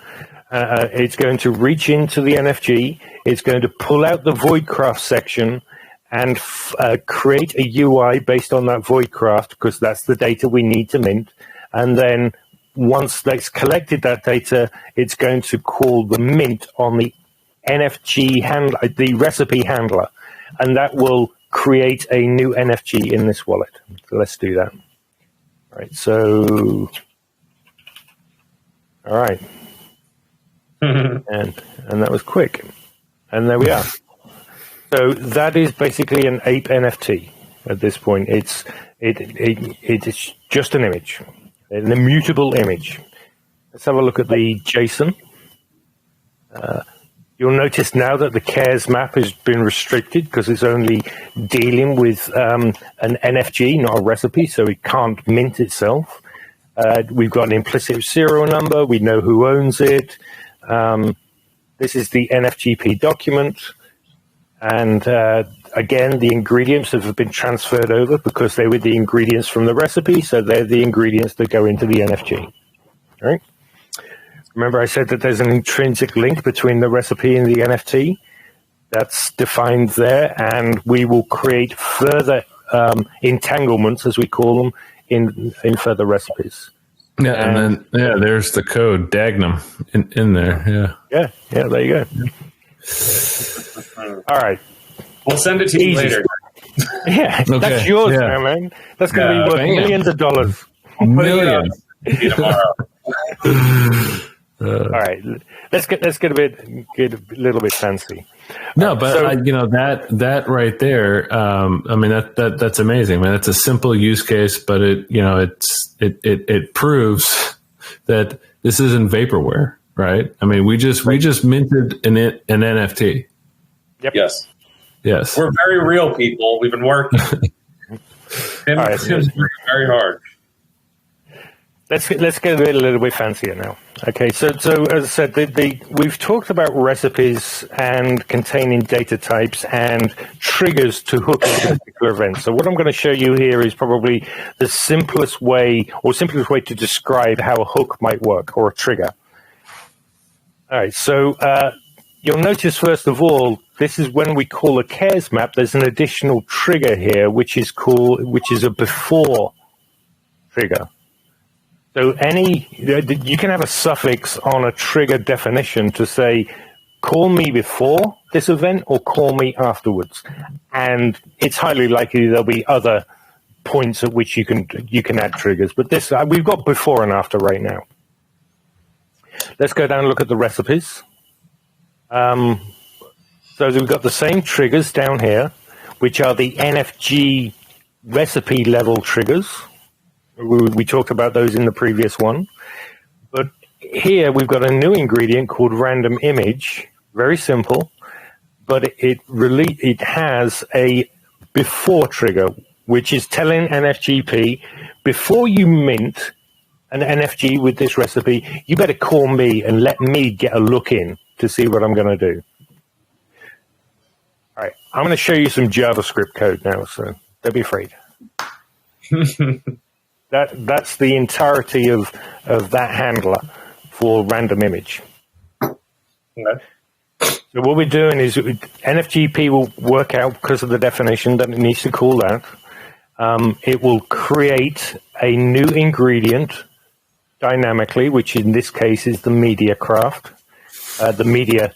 It's going to reach into the NFG. It's going to pull out the void craft section and create a UI based on that void craft, because that's the data we need to mint. And then once it's collected that data, it's going to call the mint on the NFG handler, the recipe handler, and that will create a new NFG in this wallet. So let's do that. All right. So, all right. and that was quick. And there we are. So that is basically an ape NFT at this point. It's just an image, an immutable image. Let's have a look at the JSON. You'll notice now that the CARES map has been restricted because it's only dealing with an NFG, not a recipe, so it can't mint itself. We've got an implicit serial number. We know who owns it. This is the NFGP document, and again, the ingredients have been transferred over because they were the ingredients from the recipe, so they're the ingredients that go into the NFG. All right. Remember I said that there's an intrinsic link between the recipe and the NFT. That's defined there, and we will create further entanglements, as we call them, in further recipes. Yeah, and then there's the code Dagnum in there. Yeah, there you go. All right, we'll send it to you later. Yeah, okay. That's yours now, man. That's going to be worth millions of dollars. Millions. All right, let's get a little bit fancy. No, but that right there. I mean that's amazing, man. It's a simple use case, but it proves that this isn't vaporware, right? I mean, we just minted an NFT. Yep. Yes. We're very real people. We've been working. Tim's working very hard. Let's get a little bit fancier now. Okay, so as I said, we've talked about recipes and containing data types and triggers to hook into a particular event. So what I'm going to show you here is probably the simplest way to describe how a hook might work, or a trigger. All right, so you'll notice first of all, this is when we call a CARES map. There's an additional trigger here, which is a before trigger. So you can have a suffix on a trigger definition to say, call me before this event or call me afterwards. And it's highly likely there'll be other points at which you can add triggers. But we've got before and after right now. Let's go down and look at the recipes. So we've got the same triggers down here, which are the NFG recipe level triggers. We talked about those in the previous one. But here we've got a new ingredient called random image. Very simple, but it has a before trigger, which is telling NFGP, before you mint an NFG with this recipe, you better call me and let me get a look in to see what I'm going to do. All right, I'm going to show you some JavaScript code now, so don't be afraid. That's the entirety of that handler for random image. Okay. So what we're doing is NFGP will work out, because of the definition, that it needs to call that. It will create a new ingredient dynamically, which in this case is the media craft, the media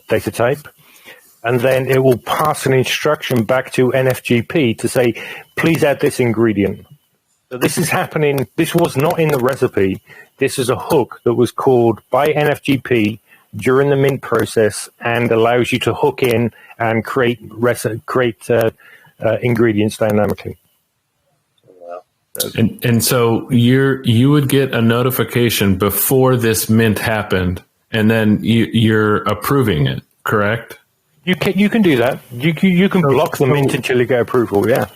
data type. And then it will pass an instruction back to NFGP to say, please add this ingredient. So this is happening. This was not in the recipe. This is a hook that was called by NFGP during the mint process and allows you to hook in and create ingredients dynamically. And so you would get a notification before this mint happened, and then you're approving it, correct? You can do that. You can block the mint until you get approval. Yeah.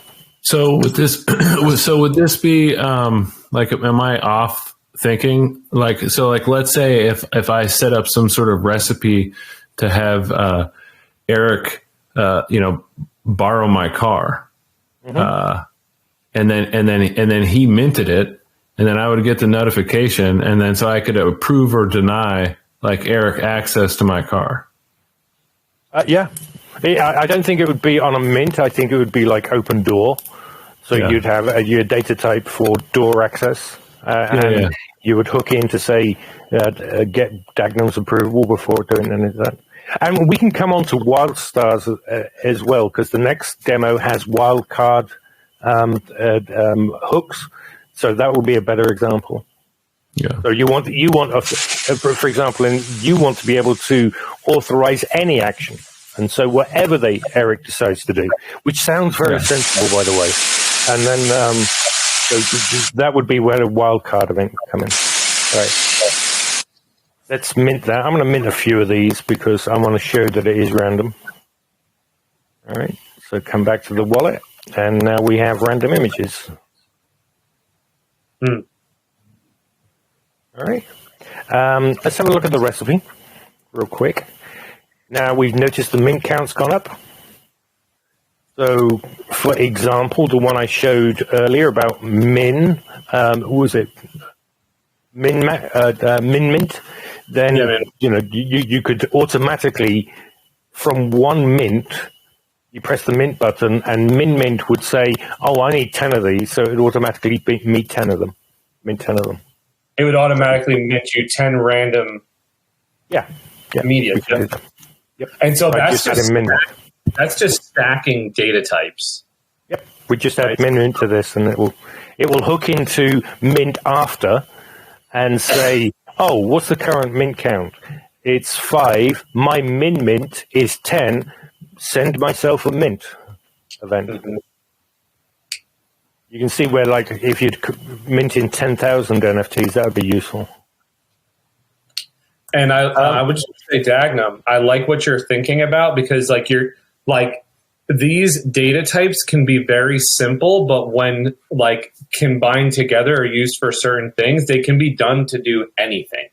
So would this be like, am I off thinking? Like, so like, let's say if I set up some sort of recipe to have Eric, borrow my car, and then he minted it, and then I would get the notification, and then so I could approve or deny like Eric access to my car. Yeah. I don't think it would be on a mint. I think it would be like open door. So you'd have your data type for door access, and you would hook in to say, get Dagnum's approval before doing any of that. And we can come on to wildstars as well, because the next demo has wildcard hooks. So that would be a better example. Yeah. So you want for example, and you want to be able to authorize any action. And so whatever Eric decides to do, which sounds very sensible, by the way. And then so that would be where a wildcard event would come in. All right. Let's mint that. I'm going to mint a few of these because I want to show that it is random. All right. So come back to the wallet, and now we have random images. All right. Let's have a look at the recipe real quick. Now we've noticed the mint count's gone up. So, for example, the one I showed earlier about min, what was it? Min mint. Then you could automatically, from one mint, you press the mint button, and mint would say, "Oh, I need 10 of these," so it would automatically mint 10 of them. It would automatically mint you 10 random. Yeah. Media. Yep. And so that's just stacking data types. Yep. We just add mint into this, and it will hook into mint after and say, "Oh, what's the current mint count? It's 5. My mint is 10. Send myself a mint event." Mm-hmm. You can see where, like, if you'd mint in 10,000 NFTs, that would be useful. And I would just say, Dagnum, I like what you're thinking about, because these data types can be very simple, but when combined together or used for certain things, they can be done to do anything.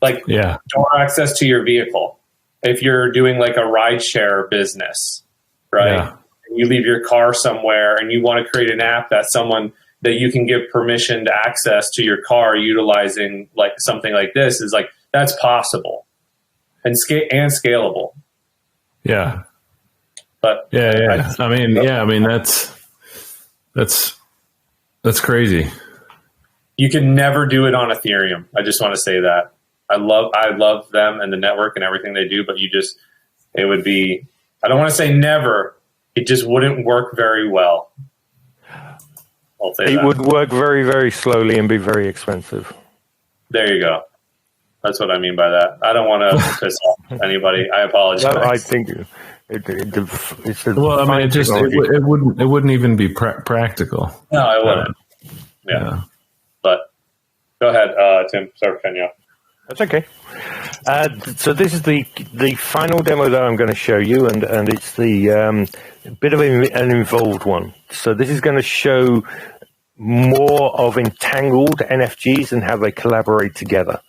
Door access to your vehicle. If you're doing like a rideshare business, right? Yeah. You leave your car somewhere and you want to create an app that you can give permissioned access to your car utilizing like something like this, is like, that's possible and scalable. Yeah. But I mean, that's crazy. You can never do it on Ethereum. I just want to say that. I love them and the network and everything they do, but it would be, I don't want to say never, it just wouldn't work very well. It would work very, very slowly and be very expensive. There you go. That's what I mean by that. I don't want to piss off anybody. I apologize. No, I think it's a Well, I mean, it just it wouldn't even be practical. No, it wouldn't. Yeah. But go ahead, Tim. Sorry for cutting you off. That's okay. So this is the final demo that I'm going to show you, and it's the bit of an involved one. So this is going to show more of entangled NFGs and how they collaborate together.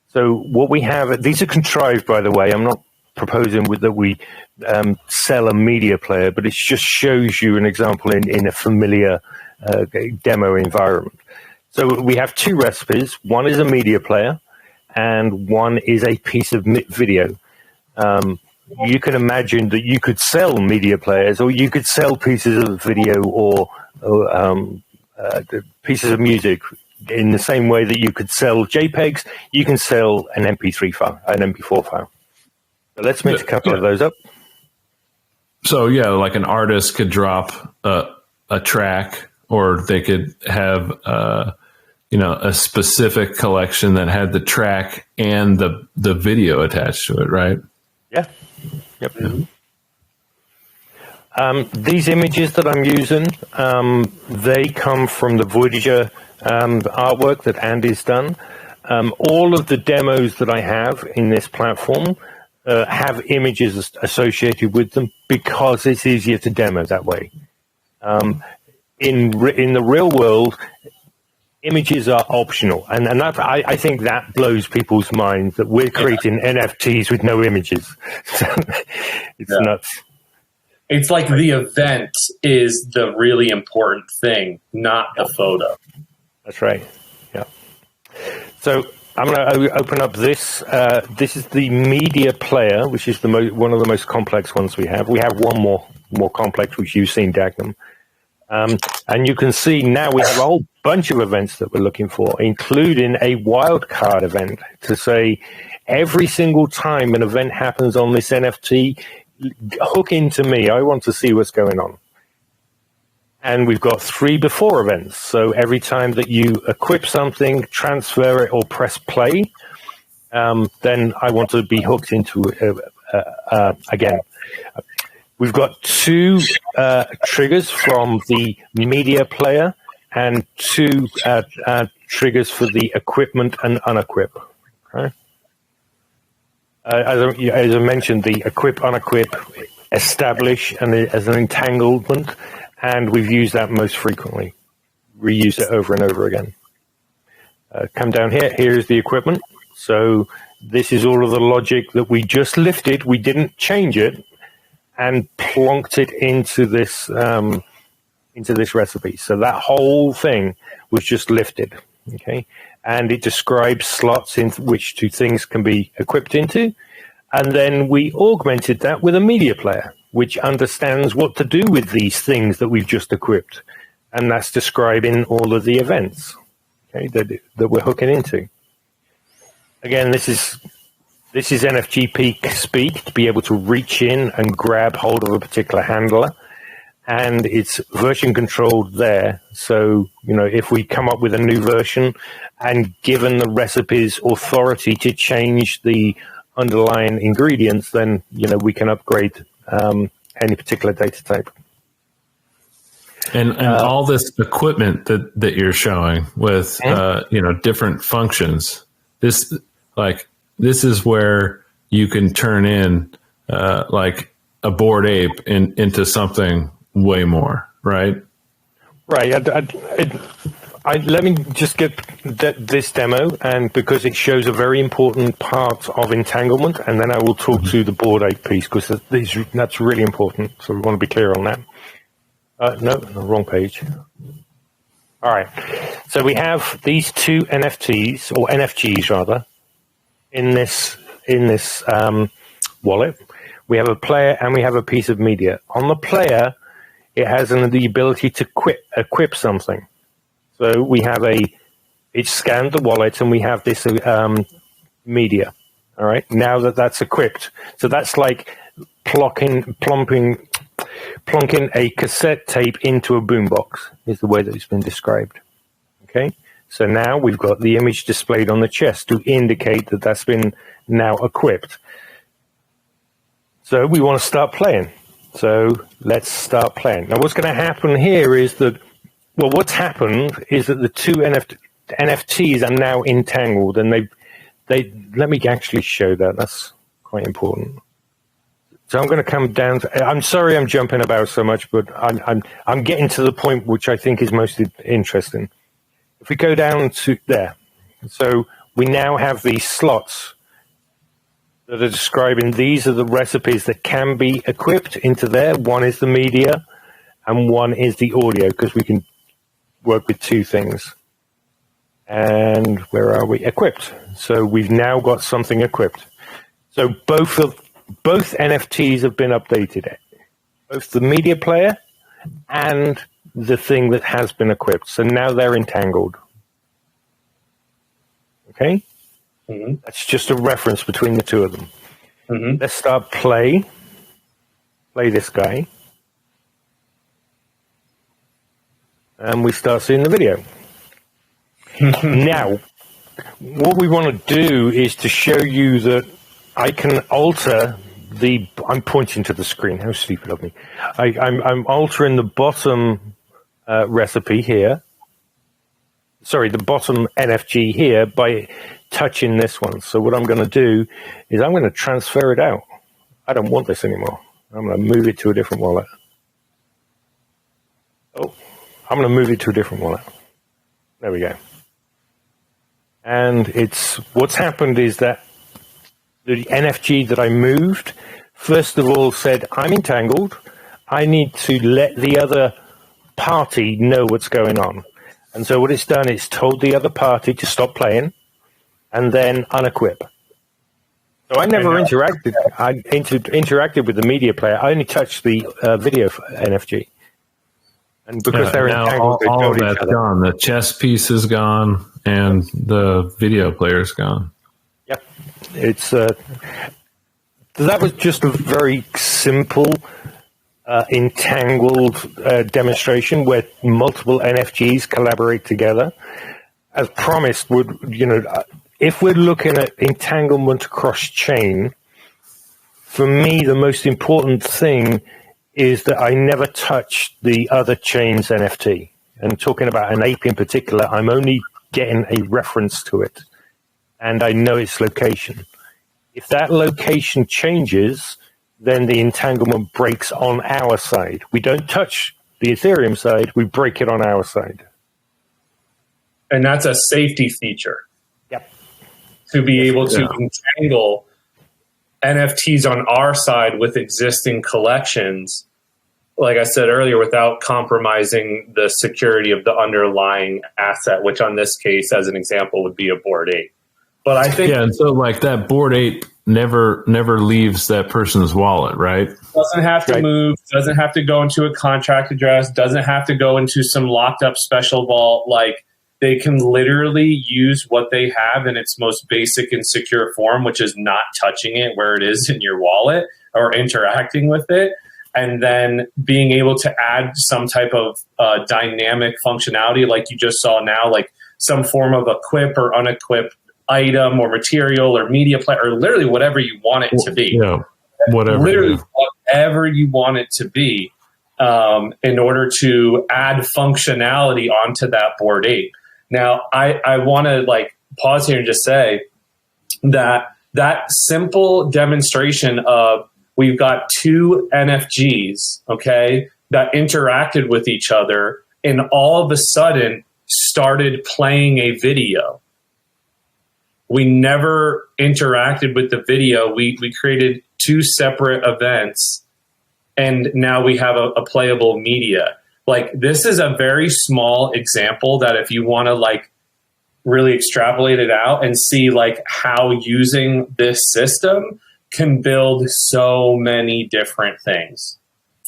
So what we have, these are contrived, by the way. I'm not proposing that we sell a media player, but it just shows you an example in a familiar demo environment. So we have two recipes. One is a media player, and one is a piece of video. You can imagine that you could sell media players, or you could sell pieces of video or pieces of music in the same way that you could sell JPEGs. You can sell an MP3 file, an MP4 file. So let's mix a couple of those up. So yeah, like an artist could drop a track, or they could have a specific collection that had the track and the video attached to it, right? Yeah. Yep. These images that I'm using, they come from the Voidager artwork that Andy's done. All of the demos that I have in this platform have images associated with them because it's easier to demo that way. In the real world, images are optional, and that, I think that blows people's minds that we're creating NFTs with no images. It's nuts. It's like the event is the really important thing, not the photo. That's right. Yeah. So I'm going to open up this. This is the media player, which is one of the most complex ones we have. We have one more complex, which you've seen, Dagnum. And you can see now we have a whole bunch of events that we're looking for, including a wildcard event to say every single time an event happens on this NFT, hook into me. I want to see what's going on. And we've got 3 before events. So every time that you equip something, transfer it, or press play, then I want to be hooked into again. We've got 2 triggers from the media player and 2 triggers for the equipment and unequip. Okay? As I mentioned, the equip, unequip, establish, and as an entanglement, and we've used that most frequently. Reuse it over and over again. Come down here. Here's the equipment. So this is all of the logic that we just lifted. We didn't change it, and plonked it into this recipe. So that whole thing was just lifted, okay? And it describes slots in which 2 things can be equipped into. And then we augmented that with a media player, which understands what to do with these things that we've just equipped. And that's describing all of the events, okay, that we're hooking into. Again, this is NFGP speak, to be able to reach in and grab hold of a particular handler, and it's version controlled there. So, if we come up with a new version and given the recipe's authority to change the underlying ingredients, then, we can upgrade any particular data type. And all this equipment that you're showing with, different functions, this is where you can turn in like a Bored Ape into something way more, right? Right. Let me just get this demo, and because it shows a very important part of entanglement, and then I will talk to the Bored Ape piece, because that's really important. So we want to be clear on that. No, wrong page. All right. So we have these 2 NFTs, or NFGs rather, in this wallet. We have a player and we have a piece of media. On the player, it has the ability to equip something. So we have it scanned the wallet, and we have this media. All right, now that's equipped. So that's like plonking a cassette tape into a boombox, is the way that it's been described. Okay, So now we've got the image displayed on the chest to indicate that that's been now equipped. So we want to start playing. So let's start playing. Now what's going to happen here is that, well, what's happened is that the two NFTs are now entangled, and they let me actually show that. That's quite important. So I'm going to come down to, I'm sorry I'm jumping about so much, but I'm getting to the point which I think is most interesting. If we go down to there, so we now have these slots that are describing these are the recipes that can be equipped into there. One is the media and one is the audio, because we can work with two things. And where are we? Equipped. So we've now got something equipped. So both NFTs have been updated, both the media player and the thing that has been equipped. So now they're entangled. Okay? Mm-hmm. That's just a reference between the two of them. Mm-hmm. Let's start play this guy. And we start seeing the video. Now, what we want to do is to show you that I can alter I'm pointing to the screen. How stupid of me. I'm altering the bottom recipe here. Sorry, the bottom NFG here by touching this one. So what I'm going to do is I'm going to transfer it out. I don't want this anymore. I'm going to move it to a different wallet. Oh, I'm going to move it to a different wallet. There we go. And what's happened is that the NFG that I moved, first of all said, I'm entangled. I need to let the other party know what's going on. And so what it's done, it's told the other party to stop playing and then unequip. So I never interacted. I interacted with the media player. I only touched the video NFG. And because they're entangled, all of that's gone. The chess piece is gone and the video player is gone. Yep. That was just a very simple entangled demonstration where multiple NFGs collaborate together. As promised, if we're looking at entanglement across chain, for me, the most important thing is that I never touch the other chain's NFT. And talking about an ape in particular, I'm only getting a reference to it, and I know its location. If that location changes, then the entanglement breaks on our side. We don't touch the Ethereum side, we break it on our side. And that's a safety feature. Yep. To be able to entangle NFTs on our side with existing collections, like I said earlier, without compromising the security of the underlying asset, which on this case, as an example, would be a Bored Ape. But I think and so like that Bored Ape never leaves that person's wallet, right? Doesn't have to move, doesn't have to go into a contract address, doesn't have to go into some locked up special vault. Like, they can literally use what they have in its most basic and secure form, which is not touching it where it is in your wallet or interacting with it, and then being able to add some type of dynamic functionality like you just saw now, like some form of equip or unequip item or material or media player or literally whatever you want it to be. Yeah, whatever. Literally whatever you want it to be in order to add functionality onto that Bored Ape. Now, I want to pause here and just say that simple demonstration of we've got two NFGs, okay, that interacted with each other and all of a sudden started playing a video. We never interacted with the video. We created two separate events, and now we have a playable media. Like, this is a very small example that if you want to really extrapolate it out and see how using this system can build so many different things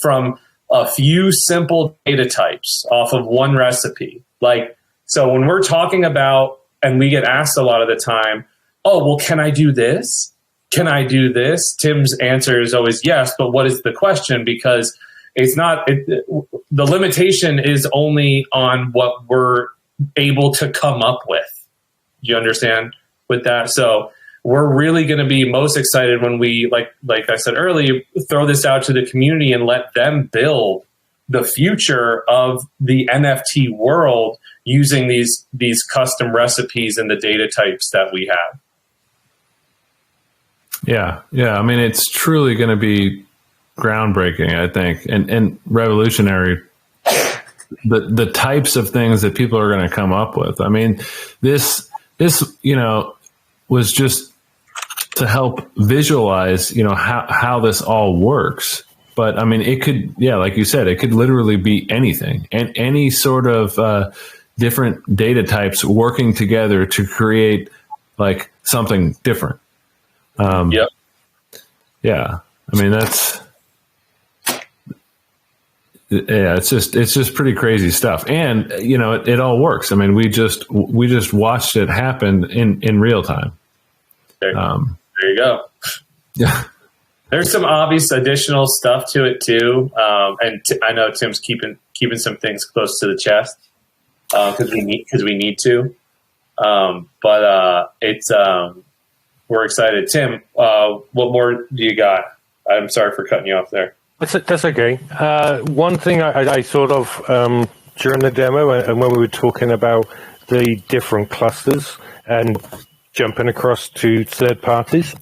from a few simple data types off of one recipe. So when we're talking about, and we get asked a lot of the time, oh, well, can I do this? Can I do this? Tim's answer is always yes, but what is the question? Because it's not, the limitation is only on what we're able to come up with. Do you understand with that? So we're really going to be most excited when we, like I said earlier, throw this out to the community and let them build the future of the NFT world using these custom recipes and the data types that we have. Yeah. I mean, it's truly going to be groundbreaking, I think, and revolutionary. The types of things that people are going to come up with. I mean, this was just to help visualize, how this all works. But I mean, it could, like you said, it could literally be anything and any sort of different data types working together to create like something different. Yep. Yeah. I mean, it's just pretty crazy stuff. And, it all works. I mean, we just watched it happen in real time. There you go. Yeah. There's some obvious additional stuff to it too. And I know Tim's keeping some things close to the chest because we need to. But it's we're excited. Tim, what more do you got? I'm sorry for cutting you off there. That's okay. One thing I thought of during the demo and when we were talking about the different clusters and jumping across to third parties.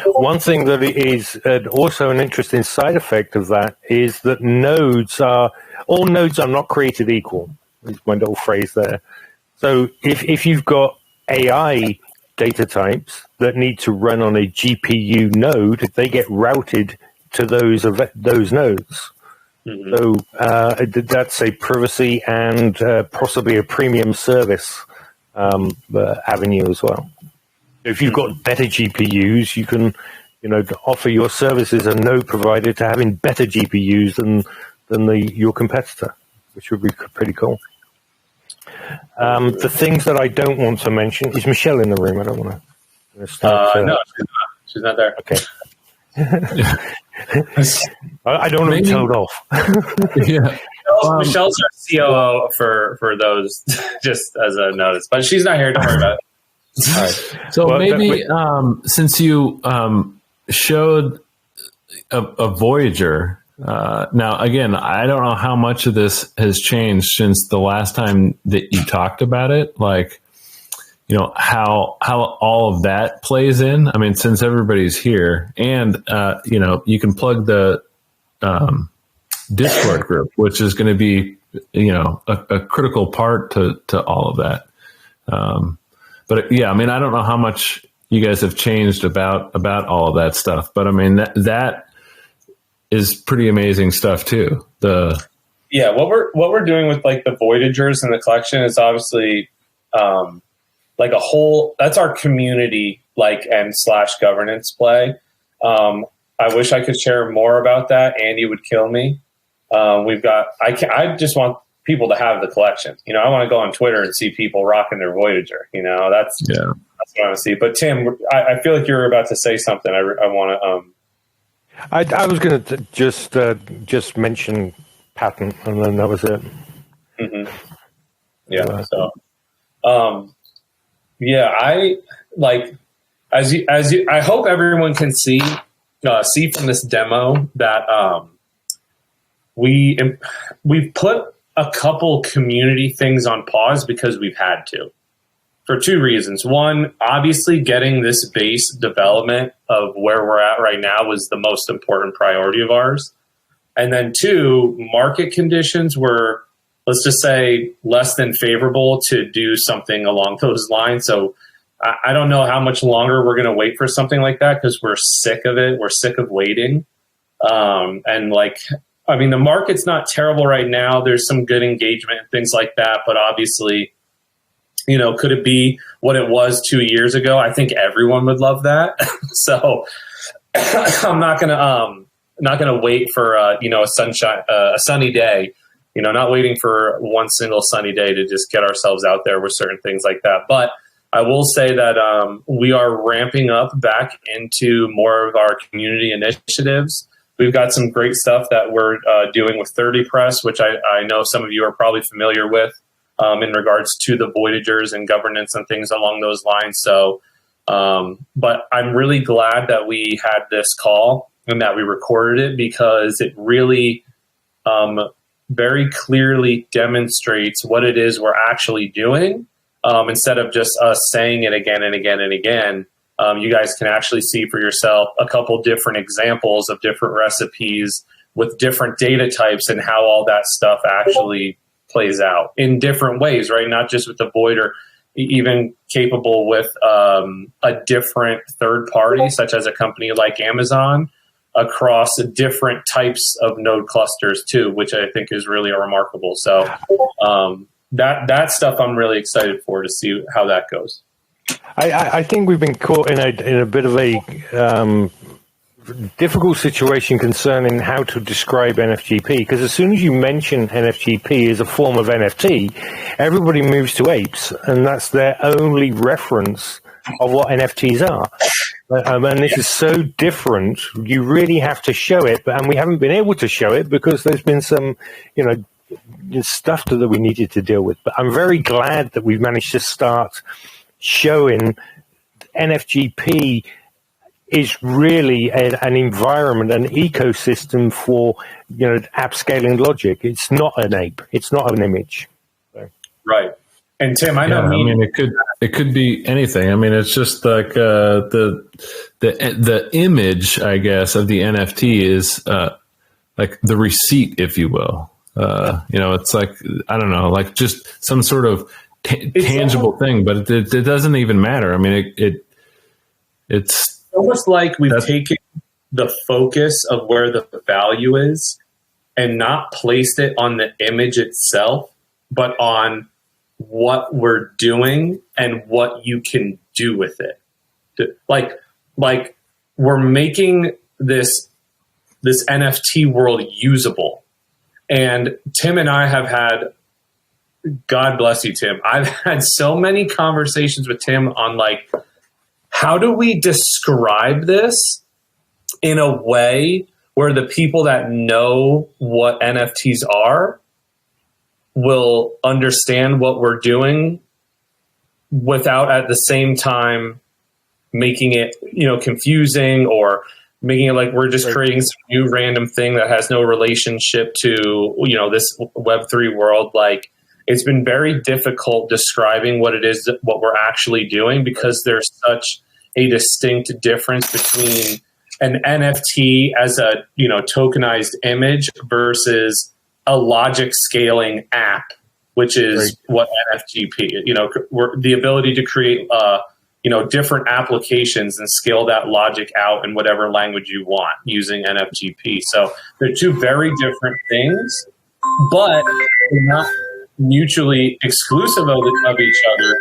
One thing that is also an interesting side effect of that is that all nodes are not created equal. Is my little phrase there. So if you've got AI data types that need to run on a GPU node, they get routed to those nodes. Mm-hmm. So that's a privacy and possibly a premium service avenue as well. If you've got better GPUs, you can, offer your services a node provider to having better GPUs than your competitor, which would be pretty cool. The things that I don't want to mention is Michelle in the room. I don't want to start. No, she's not there. Okay. I don't want to be told off. Yeah. Michelle's our COO for those, just as a notice, but she's not here. Don't worry about it. All right. So since you showed a Voyager, now again, I don't know how much of this has changed since the last time that you talked about it. Like, how all of that plays in. I mean, since everybody's here, and you can plug the Discord group, which is going to be a critical part to all of that. But yeah, I mean, I don't know how much you guys have changed about all of that stuff, but I mean that is pretty amazing stuff too. What we're doing with like the VOIDAGERS and the collection is obviously like a whole. That's our community and / governance play. I wish I could share more about that. Andy would kill me. I just want people to have the collection. I want to go on Twitter and see people rocking their Voyager. That's what I want to see. But Tim, I feel like you're about to say something. I want to. I was going to just mention patent, and then that was it. Mm-hmm. Yeah. I like as you. I hope everyone can see from this demo that we've put a couple community things on pause because we've had to, for two reasons. One, obviously getting this base development of where we're at right now was the most important priority of ours. And then two, market conditions were, let's just say, less than favorable to do something along those lines. So I don't know how much longer we're going to wait for something like that because we're sick of it. We're sick of waiting. The market's not terrible right now. There's some good engagement and things like that. But obviously, could it be what it was 2 years ago? I think everyone would love that. So I'm not gonna wait for a sunny day. Not waiting for one single sunny day to just get ourselves out there with certain things like that. But I will say that we are ramping up back into more of our community initiatives. We've got some great stuff that we're doing with 30 Press, which I know some of you are probably familiar with. in regards to the voidagers and governance and things along those lines. So, but I'm really glad that we had this call and that we recorded it, because it really very clearly demonstrates what it is we're actually doing. Instead of just us saying it again and again and again, you guys can actually see for yourself a couple different examples of different recipes with different data types and how all that stuff actually plays out in different ways, right? Not just with the void, or even capable with a different third party, such as a company like Amazon, across different types of node clusters too, which I think is really remarkable. So that stuff I'm really excited for, to see how that goes. I think we've been caught in a bit of a difficult situation concerning how to describe NFGP, because as soon as you mention NFGP as a form of NFT, everybody moves to apes, and that's their only reference of what NFTs are. And this is so different. You really have to show it, and we haven't been able to show it because there's been some, stuff that we needed to deal with. But I'm very glad that we've managed to start showing NFGP is really an environment, an ecosystem for app scaling logic. It's not an ape. It's not an image. So. Right. And Tim, I know. Yeah, I mean, it could be anything. I mean, it's just like the image, I guess, of the NFT is like the receipt, if you will. It's like, I don't know, like just some sort of tangible thing, but it doesn't even matter. I mean, it's almost like we've taken the focus of where the value is and not placed it on the image itself, but on what we're doing and what you can do with it. Like we're making this NFT world usable. And Tim and I have had, God bless you, Tim, I've had so many conversations with Tim on like, how do we describe this in a way where the people that know what NFTs are will understand what we're doing without at the same time making it, confusing, or making it like we're just creating some new random thing that has no relationship to, this Web3 world. Like, it's been very difficult describing what it is, what we're actually doing, because there's such a distinct difference between an NFT as a, tokenized image versus a logic scaling app, which is what NFGP, the ability to create, different applications and scale that logic out in whatever language you want using NFGP. So they're two very different things, but they're not mutually exclusive of each other,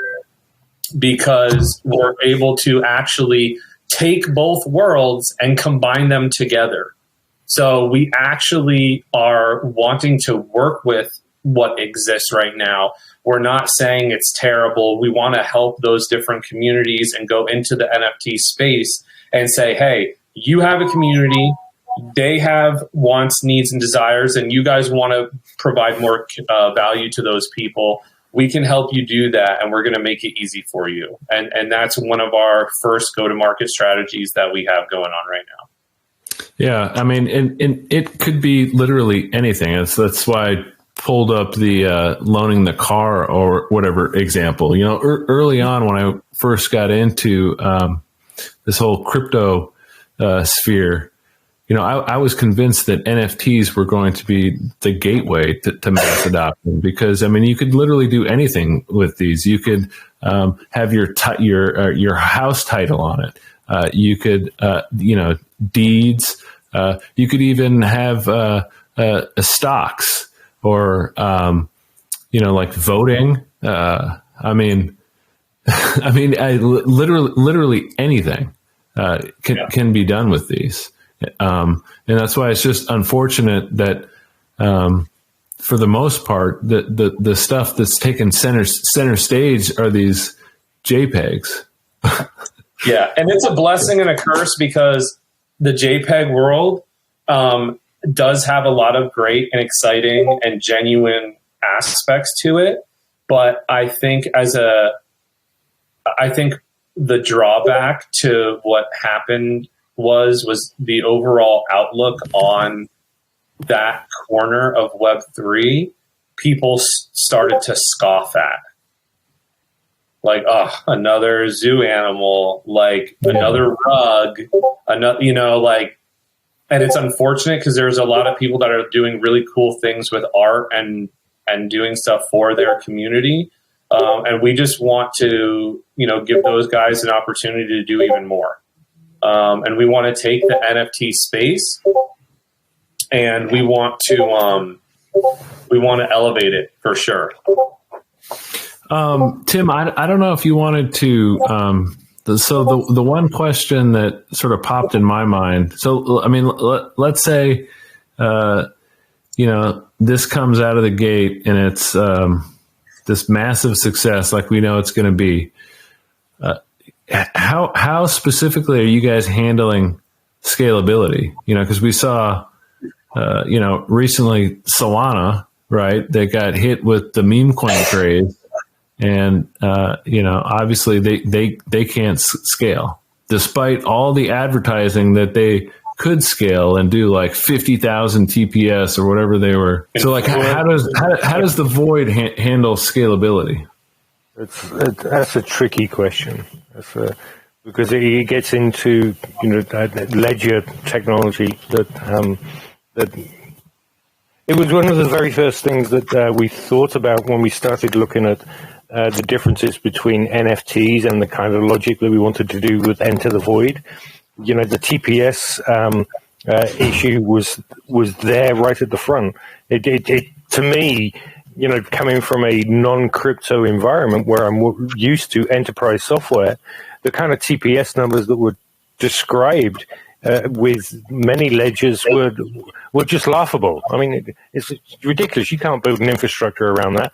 because we're able to actually take both worlds and combine them together. So we actually are wanting to work with what exists right now. We're not saying it's terrible. We want to help those different communities and go into the NFT space and say, hey, you have a community, they have wants, needs, and desires, and you guys want to provide more value to those people. We can help you do that, and we're going to make it easy for you. And that's one of our first go-to-market strategies that we have going on right now. Yeah, I mean, and it could be literally anything. That's why I pulled up the loaning the car or whatever example. Early on when I first got into this whole crypto sphere, I was convinced that NFTs were going to be the gateway to mass adoption, because, I mean, you could literally do anything with these. You could have your house title on it. You could, deeds. You could even have stocks, or, like voting. Literally anything can be done with these. And that's why it's just unfortunate that, for the most part, the stuff that's taken center stage are these JPEGs. Yeah, and it's a blessing and a curse, because the JPEG world does have a lot of great and exciting and genuine aspects to it. But I think the drawback to what happened was the overall outlook on that corner of Web3. People started to scoff at, like, oh, another zoo animal, like another rug, another, like, and it's unfortunate because there's a lot of people that are doing really cool things with art and doing stuff for their community. And we just want to, give those guys an opportunity to do even more. And we want to take the NFT space and we want to elevate it for sure. Tim, I don't know if you wanted to, so the one question that sort of popped in my mind. So, I mean, let's say, this comes out of the gate and it's, this massive success, like we know it's going to be. How specifically are you guys handling scalability? Because we saw, recently Solana, right? They got hit with the meme coin craze, and obviously they can't scale, despite all the advertising that they could scale and do like 50,000 TPS or whatever they were. So, like, how does the Void handle scalability? That's a tricky question. Because it gets into ledger technology that it was one of the very first things that we thought about when we started looking at the differences between NFTs and the kind of logic that we wanted to do with Enter the Void. The TPS issue was there right at the front. It to me, coming from a non-crypto environment where I'm used to enterprise software, the kind of TPS numbers that were described with many ledgers were just laughable. I mean, it's ridiculous. You can't build an infrastructure around that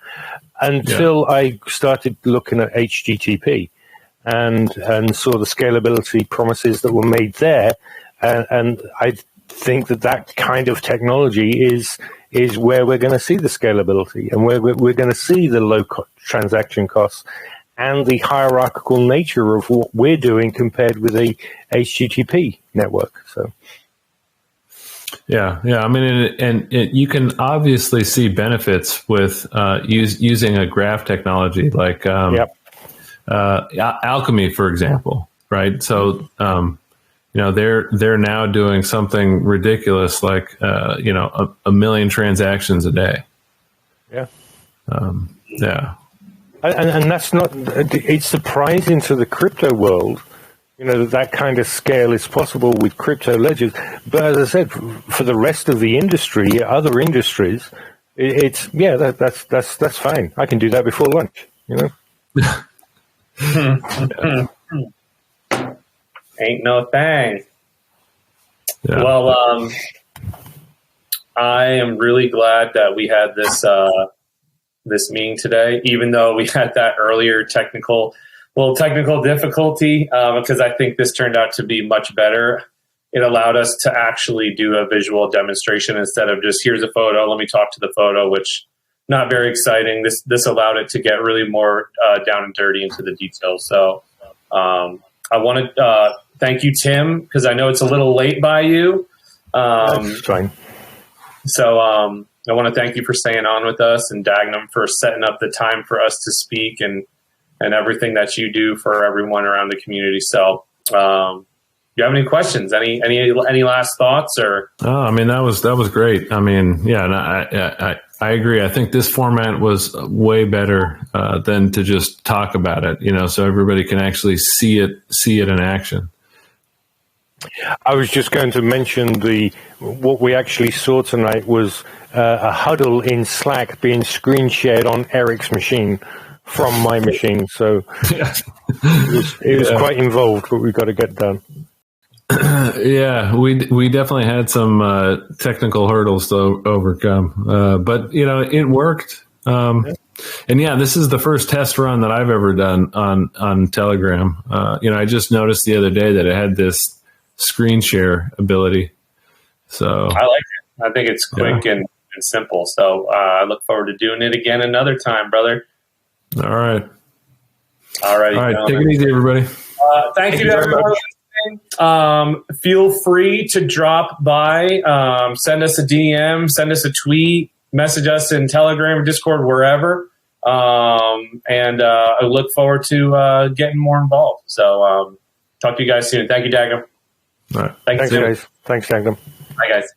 until I started looking at HTTP and saw the scalability promises that were made there. And I think that kind of technology is where we're going to see the scalability and where we're going to see the low transaction costs and the hierarchical nature of what we're doing compared with a HTTP network. So, yeah. I mean, you can obviously see benefits with using a graph technology like Alchemy, for example, right? So, they're now doing something ridiculous like a million transactions a day. Yeah. And that's not, it's surprising to the crypto world, that kind of scale is possible with crypto ledgers. But as I said, for the rest of the industry, other industries, that's fine. I can do that before lunch, Ain't no thing. Yeah. Well, I am really glad that we had this meeting today, even though we had that earlier technical difficulty, because I think this turned out to be much better. It allowed us to actually do a visual demonstration instead of just, here's a photo, let me talk to the photo, which not very exciting. This allowed it to get really more down and dirty into the details. So I want to thank you, Tim, because I know it's a little late by you. That's fine. So I want to thank you for staying on with us, and Dagnum for setting up the time for us to speak and everything that you do for everyone around the community. So you have any questions? Any last thoughts? Or I mean, that was great. I mean, yeah, and I agree. I think this format was way better than to just talk about it, so everybody can actually see it in action. I was just going to mention what we actually saw tonight was a huddle in Slack being screen shared on Eric's machine from my machine. So it was quite involved, but we've got to get done. Yeah, we definitely had some technical hurdles to overcome, but it worked. And this is the first test run that I've ever done on Telegram. I just noticed the other day that it had this screen share ability. So I like it. I think it's quick and simple. So I look forward to doing it again another time, brother. All right. All right. Take it easy, everybody. Thank you to everyone listening. Feel free to drop by, send us a DM, send us a tweet, message us in Telegram, Discord, wherever. And I look forward to getting more involved. So talk to you guys soon. Thank you, Dagum. All right. Thanks, guys. Thanks, Dagum. Bye, guys.